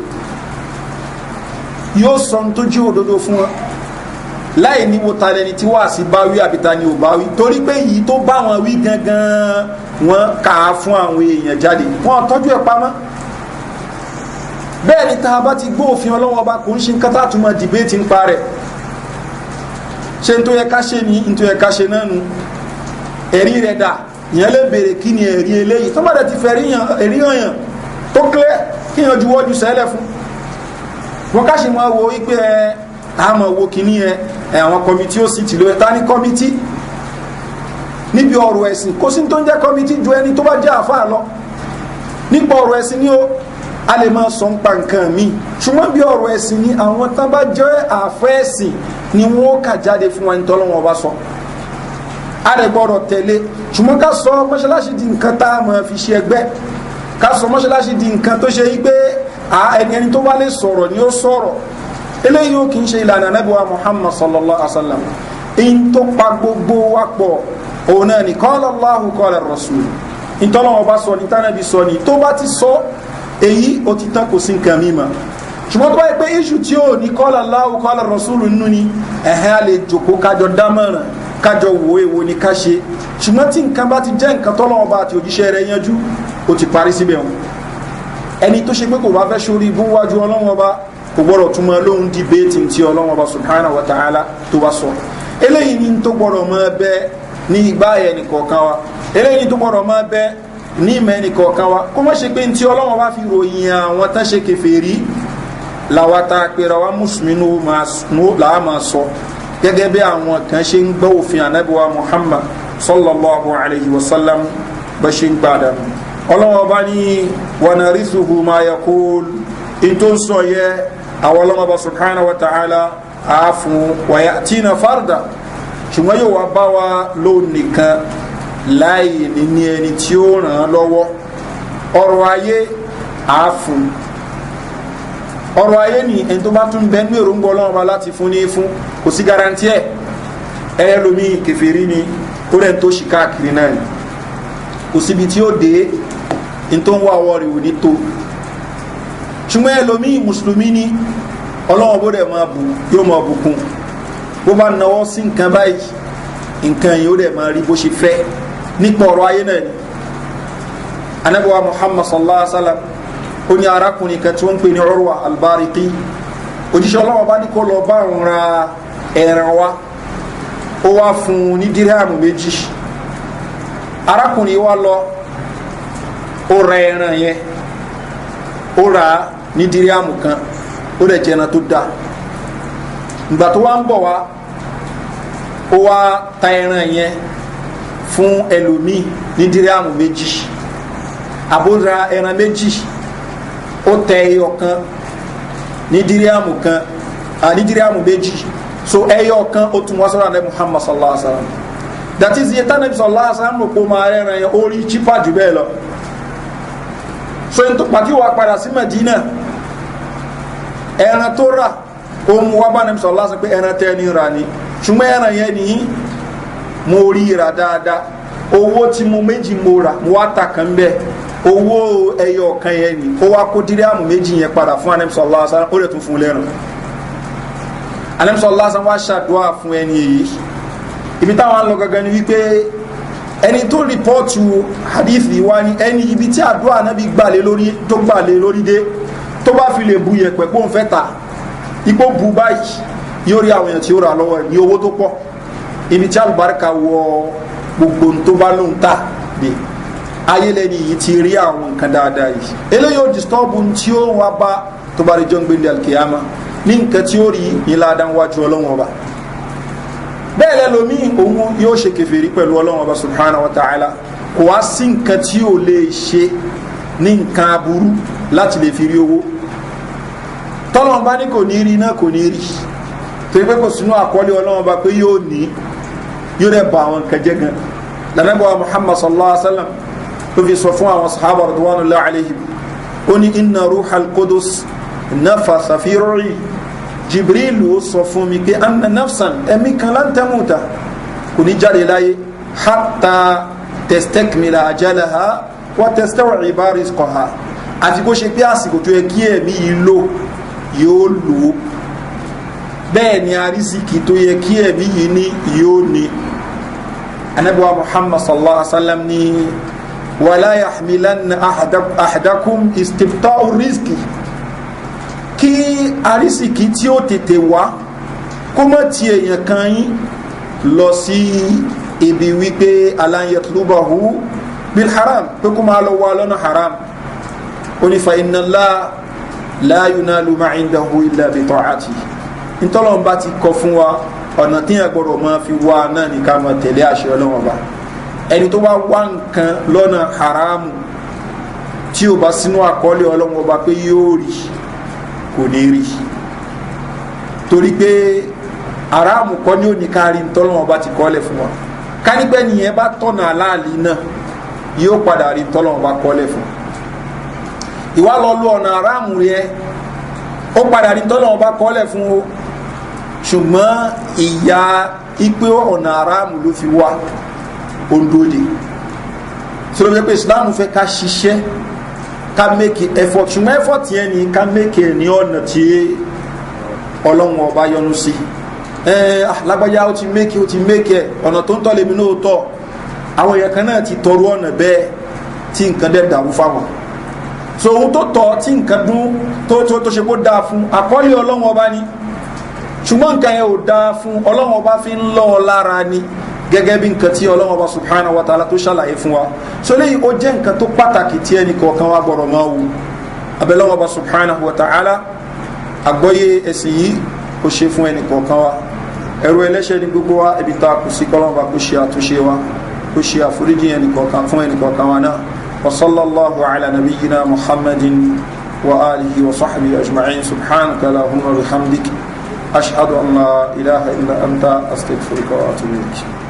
yóò sọ tó jí òdodo fún wọn láì ní wo ta lẹni tí wà sí bá wí àbíta ni ò bá wí torí pé yìí tó bá wọn wí gangan wọn kà á fún àwọn èèyàn jáde wọn tọ́jú ẹ̀ pamọ́. Bẹ́ẹ̀ ni tá a bá ti gbọ́ òfin Ọlọ́hun Ọba kò ń ṣe nǹkan tá a tún mọ dìbéètì ń pa rẹ̀ ṣe ń tó yẹ ká ṣe ní ń tó yẹ ká ṣe náà nu ẹ̀rí rẹ̀ dà ìyẹn lè béèrè kí ni ẹ̀rí eléyìí tó bá dẹ̀ ti fẹ́ ẹ̀rí hàn tó clear kí yẹn ju wọ́jú sẹ́lẹ̀ fún wọn ká ṣe máa wo wípé àmọ́ wo kìíní àwọn kọmití ó sì tì lóye ta ní kọmití níbi ọ̀rọ̀ ẹ̀sìn kó sí tó ń jẹ́ kọmití ju ẹni tó bá jẹ́ àfáà lọ nípa ọ̀rọ̀ ẹ̀sìn ni ó a lè máa sọ ń pa nǹkan míì ṣùgbọ́n bí ọ̀rọ̀ ẹ̀sìn ni àwọn tán bá jẹ́ àfẹ́ ẹ̀sìn ni wọ́n kà jáde fún wa ní tọ́lọ́wọ́n bá sọ a lè gbọ́dọ̀ tẹ̀lé ṣùgbọ́n ká sọ mọ́ṣáláṣí di nǹkan tá a máa fi ṣe ẹgbẹ́ ká sọ mọ́ṣáláṣí di nǹkan tó ṣe yí pé ẹni tó bá lè sọ̀rọ̀ ni ó sọ̀rọ̀ eléyìí ó kì í ṣe ìlànà Ànábì wa Muhammad sallallahu alaihi wasallam in tó pa gbogbo wa pọ̀ òun náà ni qala Allahu qala Rasul ìtọ́lọ́wọ́ bá sọ ní tánàbí sọ ní tó bá ti sọ èyí ó ti tán kò sí nǹkan mímọ̀ ṣùgbọ́n tó bá yẹ pé iṣu tí ó ní qala Allahu qala Rasul nínú ni ẹ̀hẹ́ a lè jòkó kájọ dámọ̀ràn kájọ wo èwo ni ká ṣe ṣùgbọ́n tí nǹkan bá ti jẹ́ nǹkan tọ́lọ́wọ́ bá àti òjíṣẹ́ rẹ̀ yanjú ó ti parí síbẹ̀ wọn ẹni tó ṣe pé kò bá fẹ́ ṣorí ibú wájú Ọlọ́hun Ọba kò gbọ́dọ̀ tún máa lóhun dìbéètì tí Ọlọ́hun Ọba subhanahu wa ta'ala tó bá sọ eléyìí ní tó gbọ́dọ̀ máa bẹ ní ìgbà ẹnì kọ̀ọ̀kan wa eléyìí ní tó gbọ́dọ̀ máa bẹ ní ìmọ̀ ẹnì kọ̀ọ̀kan wa kó má ṣe pé tí Ọlọ́hun Ọba fi ròyìn àwọn tán ṣe kèfèrí làwátá pera wa mùsùlùmí làá máa sọ gẹ́gẹ́ bí àwọn kan ṣe ń gbọ́ òfin Ànábì wa Muhammad sallallahu alayhi wa sallam bá ṣe ń gbádà Ọlọ́hun Ọba ní wa narithuhu ma yaqul in tó ń sọ yẹ àwọn Ọlọ́hun Ọba subhanahu wa ta'ala àáfún wa ya'tina farda ṣùgbọ́n yóò wá bá wa lónìkan láì ní ẹni tí ó ràn án lọ́wọ́ ọrọ̀ ayé àáfún ọrọ̀ ayé ni ẹni tó bá tún bẹ ní èròǹgbọ́ Ọlọ́hun Ọba láti fún ní fún kò sí garanti ẹ lómi kèfèrí ni ó rẹ̀ tó ṣì káàkiri náà ni kò síbi tí ó dé in tó ń wá ọwọ́ rẹ̀ ò ní tó ṣùgbọ́n ẹlòmí mùsùlùmí ni Ọlọ́hun bó dẹ̀ máa bù yóò máa bùkún bó bá náwọ́ sí nǹkan báyìí nǹkan yìí ó dẹ̀ máa rí bó ṣe fẹ́ nípa ọ̀rọ̀ ayé náà ni Ànábì wa Muhammad sallallahu alaihi wasallam ó ní arákùnrin kan tí wọ́n ń pè ní Urwa al-Bariqi òjíṣẹ́ Ọlọ́hun bá ní kó lọ bá òun ra ẹran wa ó wá fún un ní dírámù 2 arákùnrin wa lọ ó ra ẹran yẹn ó ra ní dírámù kan ó dẹ̀ jẹ́ ẹran tó dáa ìgbà tó wá ń bọ̀ wá ó wá ta ẹran yẹn fún ẹlòmíì ní dírámù 2 àbúrà ẹran 2 ó tẹ ẹyọ kan ní dírámù kan ní dírámù 2 so ẹyọ kan ó tún wá sọ́rọ̀ Ànábì Muhammad sallallahu alaihi wasallam that is yẹta Ànábì sallallahu alaihi wasallam kó máa rẹran yẹn ó rí chípà jù bẹ́ẹ̀ lọ so n tó pàtí wà padà sí Medina ẹran tó rà ó mú wá bá Ànábì sallallahu alaihi wasallam pé ẹran tẹ́ ní ra ni ṣùgbọ́n ẹran yẹn ní mo rí ra dáadáa owó tí mo méjì mo rà mo wá ta kan bẹ́ẹ̀ owó ẹyọ kan yẹn ni ó wá kó dírámù méjì yẹn padà fún Ànábì sallallahu alaihi wasallam ó lè tún fún lẹ́rùn. Ànábì sallallahu alaihi wasallam wá ṣàdúrà fún ẹni yìí. Ibi táwọn lọ gangan ni wípé ẹni tó rìpọ́ọ̀tù hadith yìí wá ní ẹni ibi tí àdúrà Ànábì gbàlé lórí dé tó bá fi lè bu yẹ̀pẹ̀ pé òun fẹ́ ta ipò bu báyìí yóò rí àwọn èèyàn tí ó rà lọ́wọ́ ní owó tó pọ̀ ibi tí àlùbáríkà wọ gbogbo tó bá lóun ta dé ayé lẹ́ni yìí ti rí àwọn nǹkan dáadáa yìí eléyìí ó dìstọ́bù tí ó wá bá tó bá rí jọ́ngbé ní alkiyama ní nǹkan tí ó rí ìlàdánwájú ọlọ́wọ́n ọba bẹ́ẹ̀ lẹ́lòmí òun yóò ṣe kèfèrí pẹ̀lú ọlọ́wọ́n ọba subhanahu wa ta'ala kò wá sí nǹkan tí ó lè ṣe ní nǹkan aburú láti lè fi rí owó tọ́lọ́wọ́n bá ní kò ní rí náà kò ní rí torí pé kò sínú àkọọ́lẹ̀ ọlọ́wọ́n ọba pé yóò ní yóò rẹ̀ bá àwọn nǹkan jẹ́ gan lànàbọ̀ Muhammad sallallahu alaihi wa sallam tó fi sọ fún àwọn sahaba radwanullahi alaihim ó ní inna ruhal qudus nafatha fi ru'i Jibril ó sọ fún mi pé anna nafsan ẹ̀mí kan lan tamuta kò ní jáde láyé hatta tastakmila ajalaha wa tastaw'iba rizqaha àti kó ṣe pé àsìkò tó yẹ kí ẹ̀mí yìí lò yóò lò bẹ́ẹ̀ ni àrísìkì tó yẹ kí ẹ̀mí yìí ní yóò ní anabiwa Muhammad sallallahu alaihi wa sallam ní wala yahmilanna ahadakum istibta'u rizqi kí àrísìkí tí ó tètè wá kó mọ́ ti èèyàn kan yín lọ sí ibi wípé alan yatlubahu bil haram pé kó máa lọ wá lọ́nà haram ó ní fa inna Allah la yunalu ma indahu illa bi ta'ati ìtọ́lọ́n bá ti kọ fún wa ọ̀nà tí yẹn gbọ́dọ̀ máa fi wá náà ní ká máa tẹ̀lé àṣẹ Ọlọ́run Ọba ẹni tó bá wá nǹkan lọ́nà haramu tí ó bá sínú àkọọ́lẹ̀ Ọlọ́run Ọba pé yóò rí kò ní rí torí pé haramu kọ́ ní òní ká rí ntọ́lọ́run Ọba ti kọ́lẹ̀ fún wa kánípẹ́ nìyẹn bá tọ̀nà aláàlí náà yóò padà rí ntọ́lọ́run Ọba kọ́lẹ̀ fún ìwà lọ lu ọ̀nà haramu rẹ ó padà rí ntọ́lọ́run Ọba kọ́lẹ̀ fún o ṣùgbọ́n ìyá ipé ọ̀nà haramu ló fi wá ondode sọ́rọ̀ wípé Islam fẹ́ ká ṣiṣẹ́ ká make effort ṣùgbọ́n effort yẹn ni ká make ní ọ̀nà tí Ọlọ́run Ọba yọ́nú sí lágbàjá ó ti make ọ̀nà tó ń tọ́ lèmi náà tọ́ àwọn èèyàn kan náà ti tọrọ ọ̀nà bẹ́ẹ̀ tí nǹkan dẹ̀ dàrú fáwọn so ohun tó tọ́ tí nǹkan dún tó ṣe kó dáa fún àkọ́lé Ọlọ́run Ọba ni ṣùgbọ́n nǹkan yẹn ò dáa fún Ọlọ́run Ọba fi ń lọ́ lára ni gẹ́gẹ́ bí nǹkan tí Ọlọ́run Ọba subhanahu wa ta'ala tó ṣàlàyé fún wa so léyìí ó jẹ́ nǹkan tó pàtàkì tí ẹnì kọ̀ọ̀kan wa gbọ́dọ̀ máa wù abẹ́lọ́wọ́ Ọba subhanahu wa ta'ala àgbọ́yé ẹ̀sìn yìí kò ṣe fún ẹnì kọ̀ọ̀kan wa ẹ̀rù ẹlẹ́ṣẹ̀ ní gbogbo wa ibi tá a kù sí kọ́lọ́wọ́ Ọba kó ṣe àtúnṣe wa kó ṣe àforíjì ẹnì kọ̀ọ̀kan fún ẹnì kọ̀ọ̀kan wa náà wa sallallahu ala nabiyyina muhammadin wa alihi wa sahbihi ajma'in subhanaka allahumma bihamdik ashhadu an la ilaha illa anta astaghfiruka wa atubu ilayk